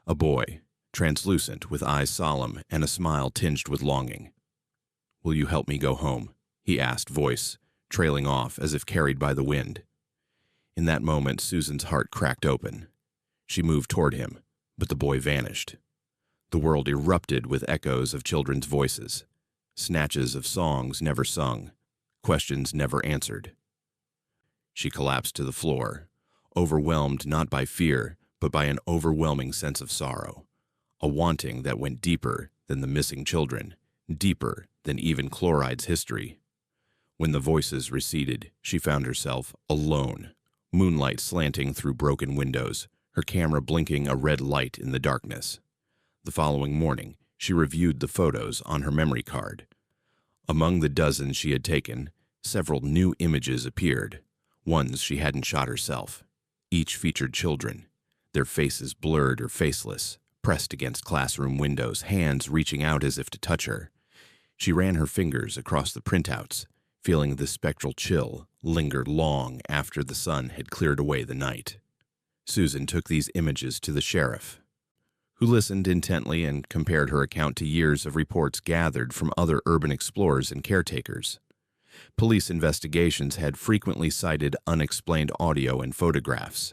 a boy, translucent with eyes solemn and a smile tinged with longing. "Will you help me go home?" he asked, voice trailing off as if carried by the wind. In that moment, Susan's heart cracked open. She moved toward him, but the boy vanished. The world erupted with echoes of children's voices, snatches of songs never sung, questions never answered. She collapsed to the floor, overwhelmed not by fear, but by an overwhelming sense of sorrow, a wanting that went deeper than the missing children, deeper than even Chloride's history. When the voices receded, she found herself alone, moonlight slanting through broken windows, her camera blinking a red light in the darkness. The following morning, she reviewed the photos on her memory card. Among the dozens she had taken, several new images appeared, ones she hadn't shot herself. Each featured children, their faces blurred or faceless, pressed against classroom windows, hands reaching out as if to touch her. She ran her fingers across the printouts, feeling the spectral chill linger long after the sun had cleared away the night. Susan took these images to the sheriff, who listened intently and compared her account to years of reports gathered from other urban explorers and caretakers. Police investigations had frequently cited unexplained audio and photographs,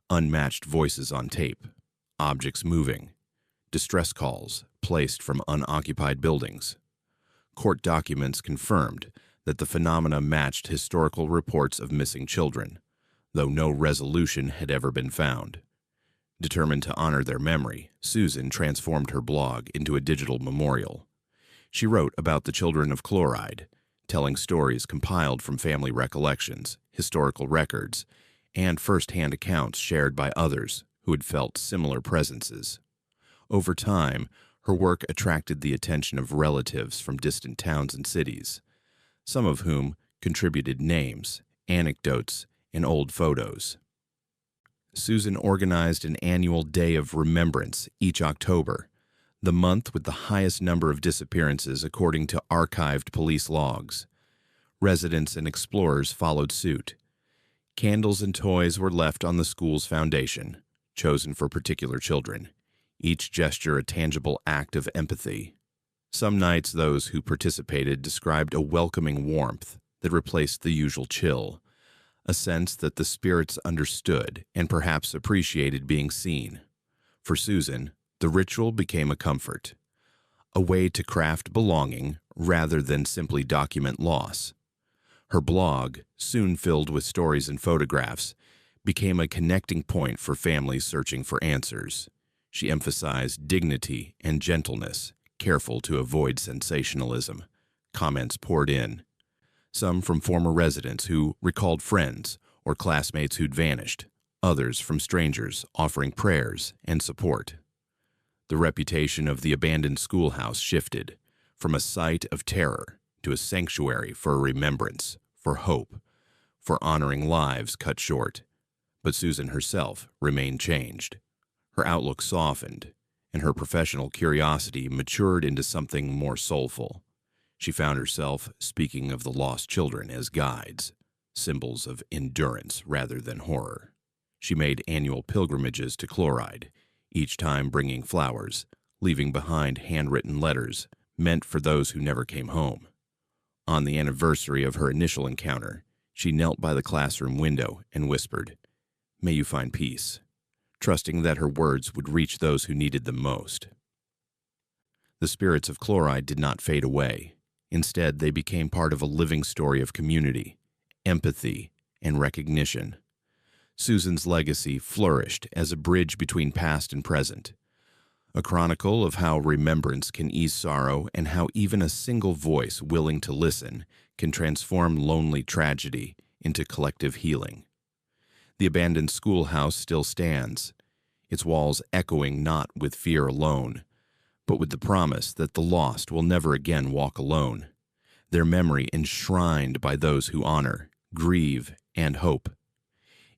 unmatched voices on tape, objects moving, distress calls placed from unoccupied buildings. Court documents confirmed that the phenomena matched historical reports of missing children, though no resolution had ever been found. Determined to honor their memory, Susan transformed her blog into a digital memorial. She wrote about the children of Chloride, telling stories compiled from family recollections, historical records, and first-hand accounts shared by others who had felt similar presences. Over time, her work attracted the attention of relatives from distant towns and cities, some of whom contributed names, anecdotes, and old photos. Susan organized an annual Day of Remembrance each October, the month with the highest number of disappearances according to archived police logs. Residents and explorers followed suit. Candles and toys were left on the school's foundation, chosen for particular children, each gesture a tangible act of empathy. Some nights those who participated described a welcoming warmth that replaced the usual chill, a sense that the spirits understood and perhaps appreciated being seen. For Susan, the ritual became a comfort, a way to craft belonging rather than simply document loss. Her blog, soon filled with stories and photographs, became a connecting point for families searching for answers. She emphasized dignity and gentleness, careful to avoid sensationalism. Comments poured in, some from former residents who recalled friends or classmates who'd vanished, others from strangers offering prayers and support. The reputation of the abandoned schoolhouse shifted from a site of terror to a sanctuary for remembrance, for hope, for honoring lives cut short. But Susan herself remained changed. Her outlook softened, and her professional curiosity matured into something more soulful. She found herself speaking of the lost children as guides, symbols of endurance rather than horror. She made annual pilgrimages to Chloride, each time bringing flowers, leaving behind handwritten letters meant for those who never came home. On the anniversary of her initial encounter, she knelt by the classroom window and whispered, "May you find peace," trusting that her words would reach those who needed them most. The spirits of Chloride did not fade away. Instead, they became part of a living story of community, empathy, and recognition. Susan's legacy flourished as a bridge between past and present, a chronicle of how remembrance can ease sorrow and how even a single voice willing to listen can transform lonely tragedy into collective healing. The abandoned schoolhouse still stands, its walls echoing not with fear alone, but with the promise that the lost will never again walk alone, their memory enshrined by those who honor, grieve, and hope.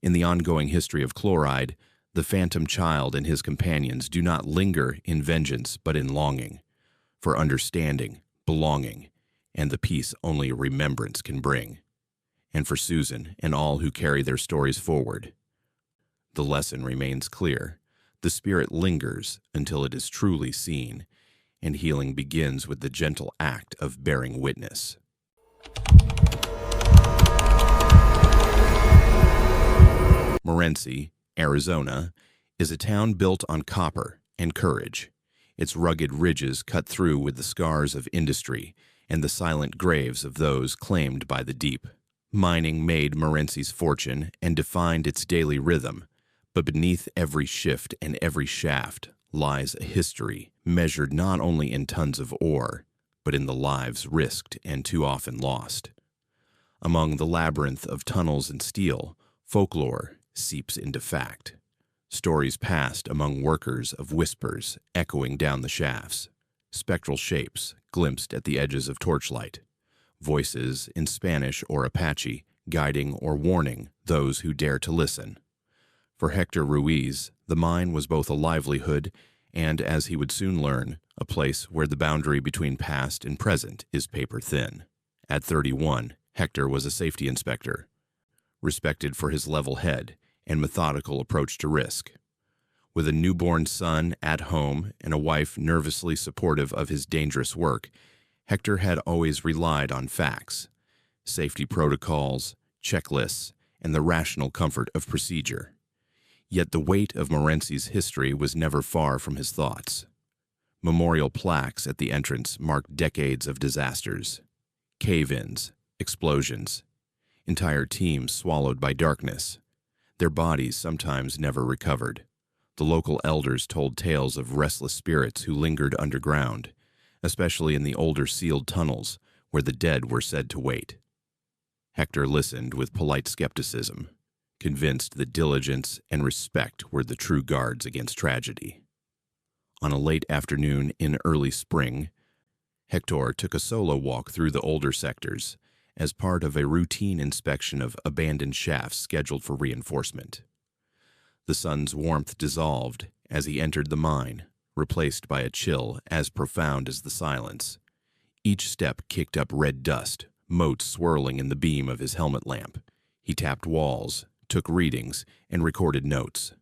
In the ongoing history of Chloride, the phantom child and his companions do not linger in vengeance but in longing, for understanding, belonging, and the peace only remembrance can bring. And for Susan and all who carry their stories forward, the lesson remains clear. The spirit lingers until it is truly seen, and healing begins with the gentle act of bearing witness. Morenci, Arizona, is a town built on copper and courage. Its rugged ridges cut through with the scars of industry and the silent graves of those claimed by the deep. Mining made Morenci's fortune and defined its daily rhythm, but beneath every shift and every shaft lies a history measured not only in tons of ore, but in the lives risked and too often lost. Among the labyrinth of tunnels and steel, folklore seeps into fact. Stories passed among workers of whispers echoing down the shafts, spectral shapes glimpsed at the edges of torchlight, voices in Spanish or Apache guiding or warning those who dare to listen. For Hector Ruiz, the mine was both a livelihood and, as he would soon learn, a place where the boundary between past and present is paper thin. At 31, Hector was a safety inspector, respected for his level head and methodical approach to risk. With a newborn son at home and a wife nervously supportive of his dangerous work, Hector had always relied on facts, safety protocols, checklists, and the rational comfort of procedure. Yet the weight of Morenci's history was never far from his thoughts. Memorial plaques at the entrance marked decades of disasters, cave-ins, explosions, entire teams swallowed by darkness. Their bodies sometimes never recovered. The local elders told tales of restless spirits who lingered underground, especially in the older sealed tunnels where the dead were said to wait. Hector listened with polite skepticism, convinced that diligence and respect were the true guards against tragedy. On a late afternoon in early spring, Hector took a solo walk through the older sectors as part of a routine inspection of abandoned shafts scheduled for reinforcement. The sun's warmth dissolved as he entered the mine, replaced by a chill as profound as the silence. Each step kicked up red dust, motes swirling in the beam of his helmet lamp. He tapped walls, took readings, and recorded notes.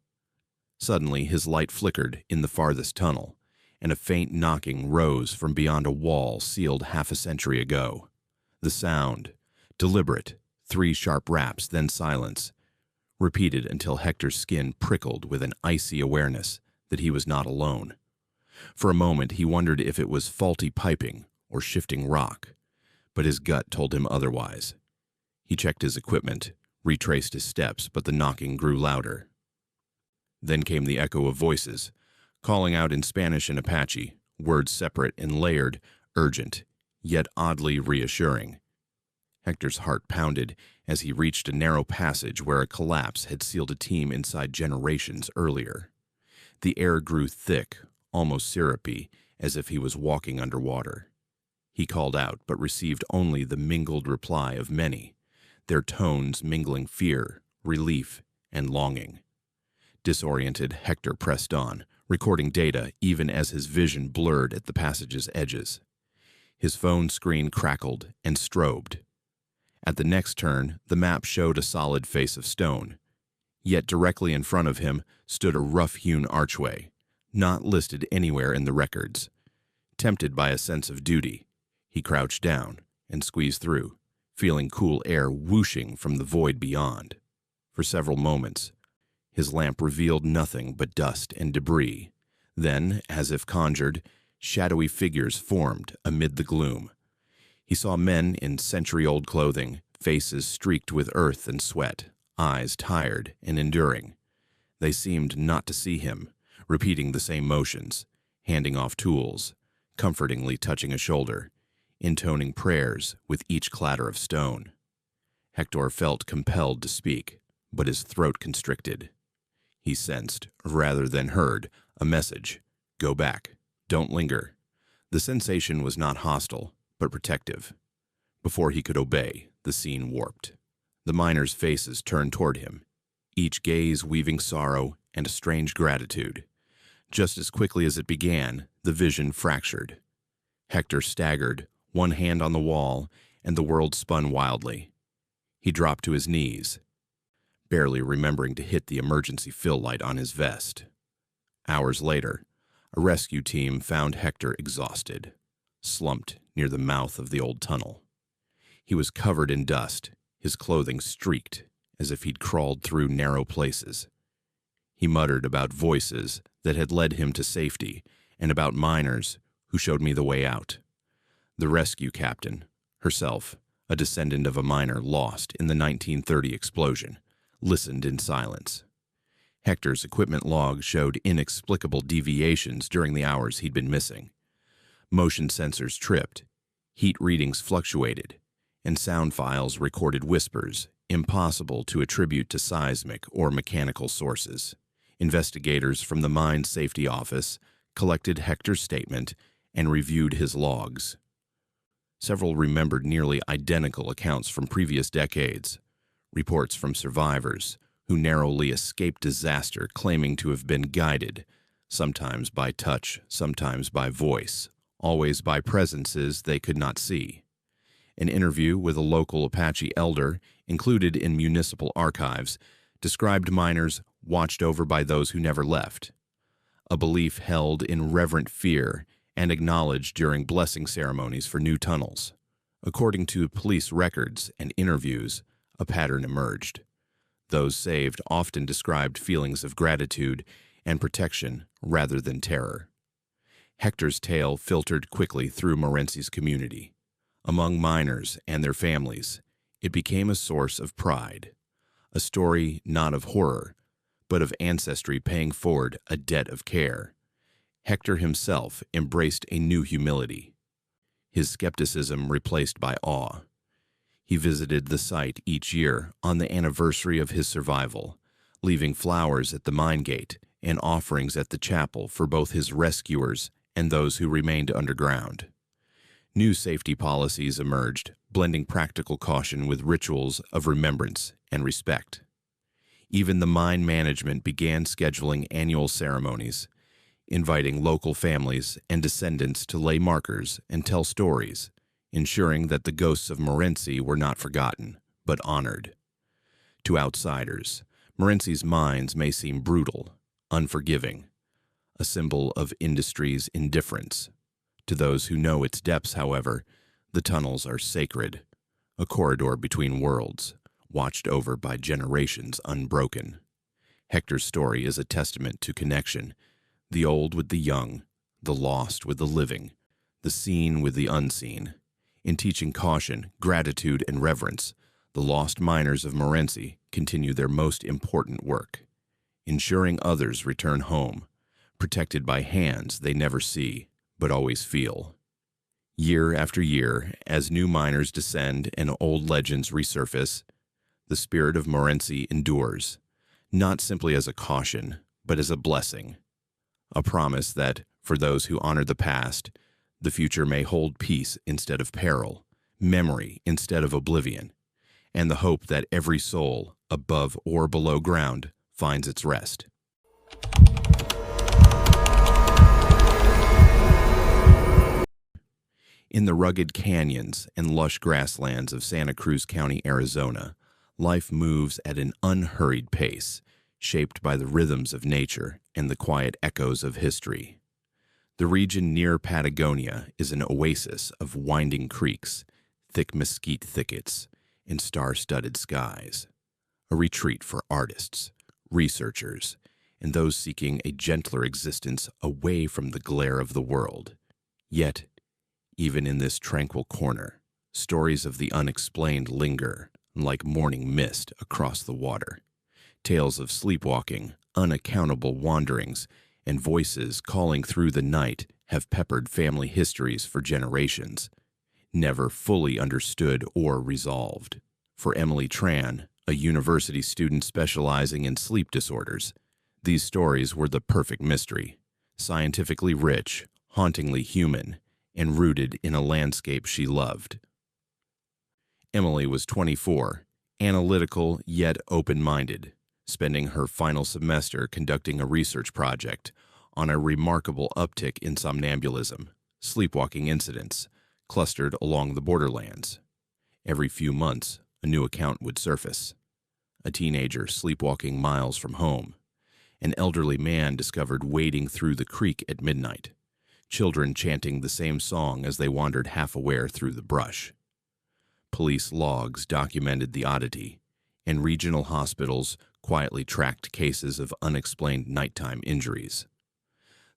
Suddenly, his light flickered in the farthest tunnel, and a faint knocking rose from beyond a wall sealed half a century ago. The sound, deliberate, 3 sharp raps, then silence, repeated until Hector's skin prickled with an icy awareness that he was not alone. For a moment, he wondered if it was faulty piping or shifting rock, but his gut told him otherwise. He checked his equipment, retraced his steps, but the knocking grew louder. Then came the echo of voices, calling out in Spanish and Apache, words separate and layered, urgent, yet oddly reassuring. Hector's heart pounded as he reached a narrow passage where a collapse had sealed a team inside generations earlier. The air grew thick, almost syrupy, as if he was walking underwater. He called out, but received only the mingled reply of many, their tones mingling fear, relief, and longing. Disoriented, Hector pressed on, recording data even as his vision blurred at the passage's edges. His phone screen crackled and strobed. At the next turn, the map showed a solid face of stone. Yet directly in front of him stood a rough-hewn archway, not listed anywhere in the records. Tempted by a sense of duty, he crouched down and squeezed through, feeling cool air whooshing from the void beyond. For several moments, his lamp revealed nothing but dust and debris. Then, as if conjured, shadowy figures formed amid the gloom. He saw men in century-old clothing, faces streaked with earth and sweat, eyes tired and enduring. They seemed not to see him, repeating the same motions, handing off tools, comfortingly touching a shoulder, intoning prayers with each clatter of stone. Hector felt compelled to speak, but his throat constricted. He sensed, rather than heard, a message. Go back. Don't linger. The sensation was not hostile, but protective. Before he could obey, the scene warped. The miners' faces turned toward him, each gaze weaving sorrow and a strange gratitude. Just as quickly as it began, the vision fractured. Hector staggered, one hand on the wall, and the world spun wildly. He dropped to his knees, barely remembering to hit the emergency fill light on his vest. Hours later, A rescue team found Hector exhausted, slumped near the mouth of the old tunnel. He was covered in dust, his clothing streaked, as if he'd crawled through narrow places. He muttered about voices that had led him to safety and about miners who showed me the way out. The rescue captain, herself a descendant of a miner lost in the 1930 explosion, listened in silence. Hector's equipment log showed inexplicable deviations during the hours he'd been missing. Motion sensors tripped, heat readings fluctuated, and sound files recorded whispers impossible to attribute to seismic or mechanical sources. Investigators from the Mine Safety Office collected Hector's statement and reviewed his logs. Several remembered nearly identical accounts from previous decades, reports from survivors who narrowly escaped disaster claiming to have been guided, sometimes by touch, sometimes by voice, always by presences they could not see. An interview with a local Apache elder, included in municipal archives, described miners watched over by those who never left, a belief held in reverent fear and acknowledged during blessing ceremonies for new tunnels. According to police records and interviews, a pattern emerged. Those saved often described feelings of gratitude and protection rather than terror. Hector's tale filtered quickly through Morenci's community. Among miners and their families, it became a source of pride, a story not of horror, but of ancestry paying forward a debt of care. Hector himself embraced a new humility, his skepticism replaced by awe. He visited the site each year on the anniversary of his survival, leaving flowers at the mine gate and offerings at the chapel for both his rescuers and those who remained underground. New safety policies emerged, blending practical caution with rituals of remembrance and respect. Even the mine management began scheduling annual ceremonies, inviting local families and descendants to lay markers and tell stories, ensuring that the ghosts of Morenci were not forgotten, but honored. To outsiders, Morenci's mines may seem brutal, unforgiving, a symbol of industry's indifference. To those who know its depths, however, the tunnels are sacred, a corridor between worlds, watched over by generations unbroken. Hector's story is a testament to connection, the old with the young, the lost with the living, the seen with the unseen. In teaching caution, gratitude, and reverence, the lost miners of Morenci continue their most important work, ensuring others return home, protected by hands they never see, but always feel. Year after year, as new miners descend and old legends resurface, the spirit of Morenci endures, not simply as a caution, but as a blessing, a promise that, for those who honor the past, the future may hold peace instead of peril, memory instead of oblivion, and the hope that every soul, above or below ground, finds its rest. In the rugged canyons and lush grasslands of Santa Cruz County, Arizona, life moves at an unhurried pace, shaped by the rhythms of nature and the quiet echoes of history. The region near Patagonia is an oasis of winding creeks, thick mesquite thickets, and star-studded skies, a retreat for artists, researchers, and those seeking a gentler existence away from the glare of the world. Yet, even in this tranquil corner, stories of the unexplained linger like morning mist across the water. Tales of sleepwalking, unaccountable wanderings, and voices calling through the night have peppered family histories for generations, never fully understood or resolved. For Emily Tran, a university student specializing in sleep disorders, these stories were the perfect mystery, scientifically rich, hauntingly human, and rooted in a landscape she loved. Emily was 24, analytical yet open-minded, spending her final semester conducting a research project on a remarkable uptick in somnambulism, sleepwalking incidents, clustered along the borderlands. Every few months, a new account would surface. A teenager sleepwalking miles from home, An elderly man discovered wading through the creek at midnight, children chanting the same song as they wandered half-aware through the brush. Police logs documented the oddity, and regional hospitals quietly tracked cases of unexplained nighttime injuries.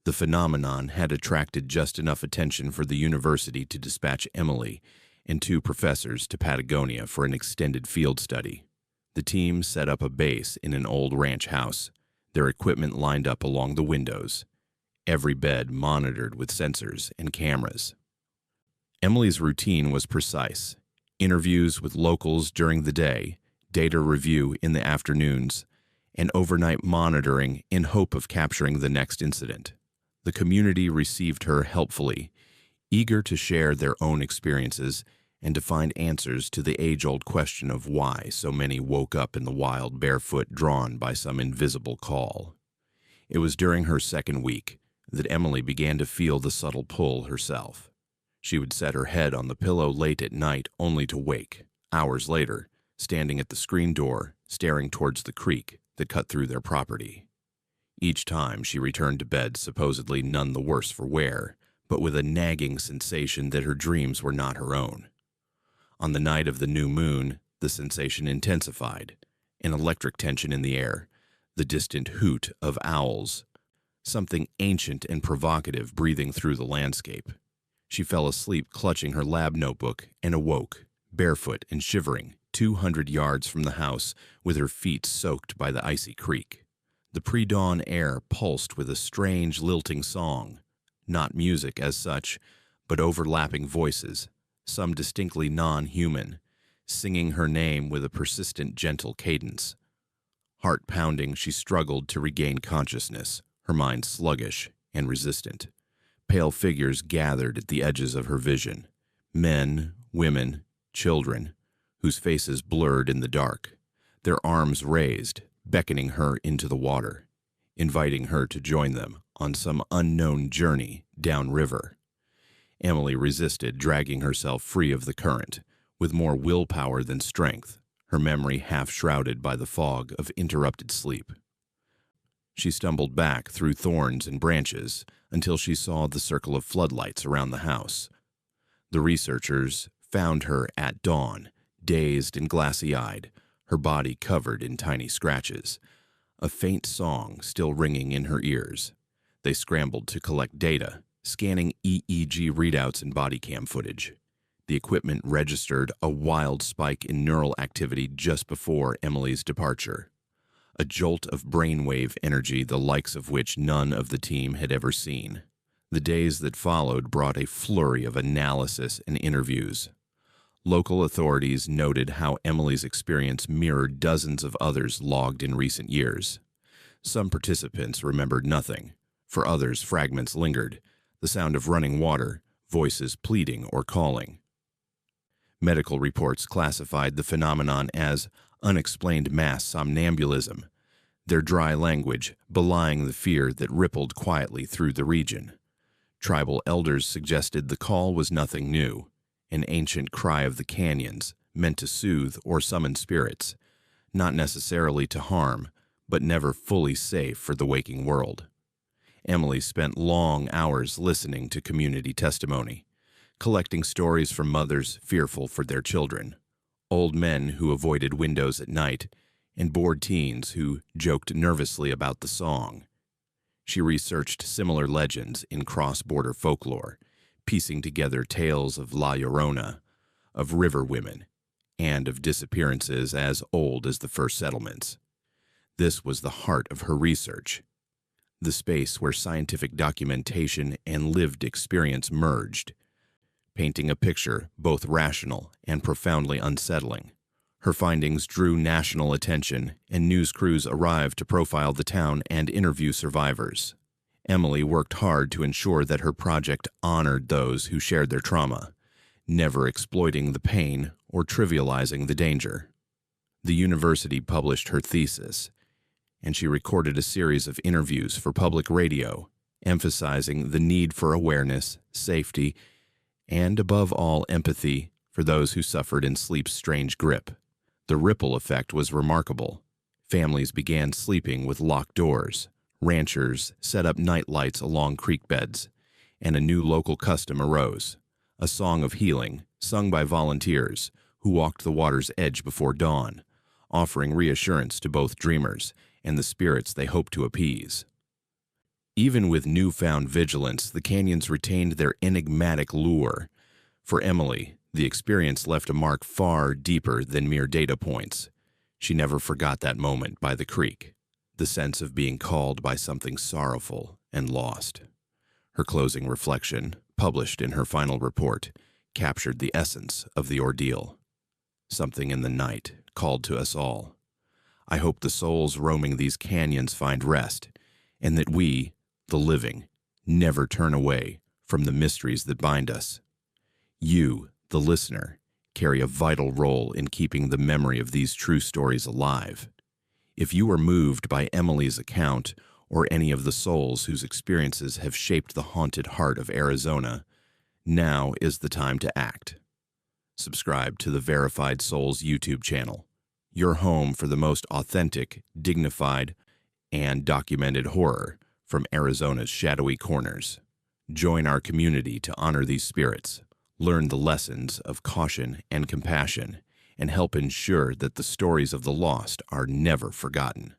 The phenomenon had attracted just enough attention for the university to dispatch Emily and 2 professors to Patagonia for an extended field study. The team set up a base in an old ranch house, their equipment lined up along the windows, every bed monitored with sensors and cameras. Emily's routine was precise: interviews with locals during the day, data review in the afternoons, and overnight monitoring in hope of capturing the next incident. The community received her helpfully, eager to share their own experiences and to find answers to the age-old question of why so many woke up in the wild barefoot, drawn by some invisible call. It was during her second week that Emily began to feel the subtle pull herself. She would set her head on the pillow late at night only to wake, hours later, standing at the screen door, staring towards the creek that cut through their property. Each time she returned to bed supposedly none the worse for wear, but with a nagging sensation that her dreams were not her own. On the night of the new moon, the sensation intensified, an electric tension in the air, the distant hoot of owls, something ancient and provocative breathing through the landscape. She fell asleep clutching her lab notebook and awoke, barefoot and shivering, 200 yards from the house, with her feet soaked by the icy creek. The pre-dawn air pulsed with a strange, lilting song, not music as such, but overlapping voices, some distinctly non-human, singing her name with a persistent, gentle cadence. Heart-pounding, she struggled to regain consciousness, her mind sluggish and resistant. Pale figures gathered at the edges of her vision, men, women, children, whose faces blurred in the dark, their arms raised, beckoning her into the water, inviting her to join them on some unknown journey downriver. Emily resisted, dragging herself free of the current, with more willpower than strength, her memory half-shrouded by the fog of interrupted sleep. She stumbled back through thorns and branches until she saw the circle of floodlights around the house. The researchers found her at dawn, dazed and glassy-eyed, her body covered in tiny scratches, a faint song still ringing in her ears. They scrambled to collect data, scanning EEG readouts and body cam footage. The equipment registered a wild spike in neural activity just before Emily's departure, a jolt of brainwave energy the likes of which none of the team had ever seen. The days that followed brought a flurry of analysis and interviews. Local authorities noted how Emily's experience mirrored dozens of others logged in recent years. Some participants remembered nothing. For others, fragments lingered, the sound of running water, voices pleading or calling. Medical reports classified the phenomenon as unexplained mass somnambulism, their dry language belying the fear that rippled quietly through the region. Tribal elders suggested the call was nothing new, an ancient cry of the canyons, meant to soothe or summon spirits, not necessarily to harm, but never fully safe for the waking world. Emily spent long hours listening to community testimony, collecting stories from mothers fearful for their children, old men who avoided windows at night, and bored teens who joked nervously about the song. She researched similar legends in cross-border folklore, piecing together tales of La Llorona, of river women, and of disappearances as old as the first settlements. This was the heart of her research, the space where scientific documentation and lived experience merged, painting a picture both rational and profoundly unsettling. Her findings drew national attention, and news crews arrived to profile the town and interview survivors. Emily worked hard to ensure that her project honored those who shared their trauma, never exploiting the pain or trivializing the danger. The university published her thesis, and she recorded a series of interviews for public radio, emphasizing the need for awareness, safety, and above all empathy for those who suffered in sleep's strange grip. The ripple effect was remarkable. Families began sleeping with locked doors. Ranchers set up night lights along creek beds, and a new local custom arose, a song of healing sung by volunteers who walked the water's edge before dawn, offering reassurance to both dreamers and the spirits they hoped to appease. Even with newfound vigilance, the canyons retained their enigmatic lure. For Emily, the experience left a mark far deeper than mere data points. She never forgot that moment by the creek, the sense of being called by something sorrowful and lost. Her closing reflection, published in her final report, captured the essence of the ordeal. Something in the night called to us all. I hope the souls roaming these canyons find rest, and that we, the living, never turn away from the mysteries that bind us. You, the listener, carry a vital role in keeping the memory of these true stories alive. If you are moved by Emily's account or any of the souls whose experiences have shaped the haunted heart of Arizona, now is the time to act. Subscribe to the Verified Souls YouTube channel, your home for the most authentic, dignified, and documented horror from Arizona's shadowy corners. Join our community to honor these spirits, learn the lessons of caution and compassion, and help ensure that the stories of the lost are never forgotten.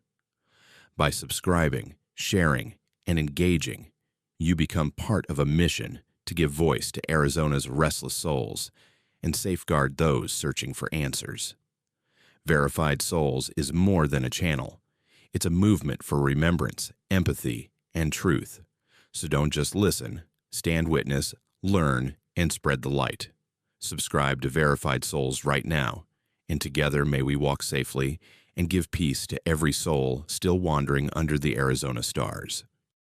By subscribing, sharing, and engaging, you become part of a mission to give voice to Arizona's restless souls and safeguard those searching for answers. Verified Souls is more than a channel. It's a movement for remembrance, empathy, and truth. So don't just listen, stand witness, learn, and spread the light. Subscribe to Verified Souls right now, and together may we walk safely and give peace to every soul still wandering under the Arizona stars.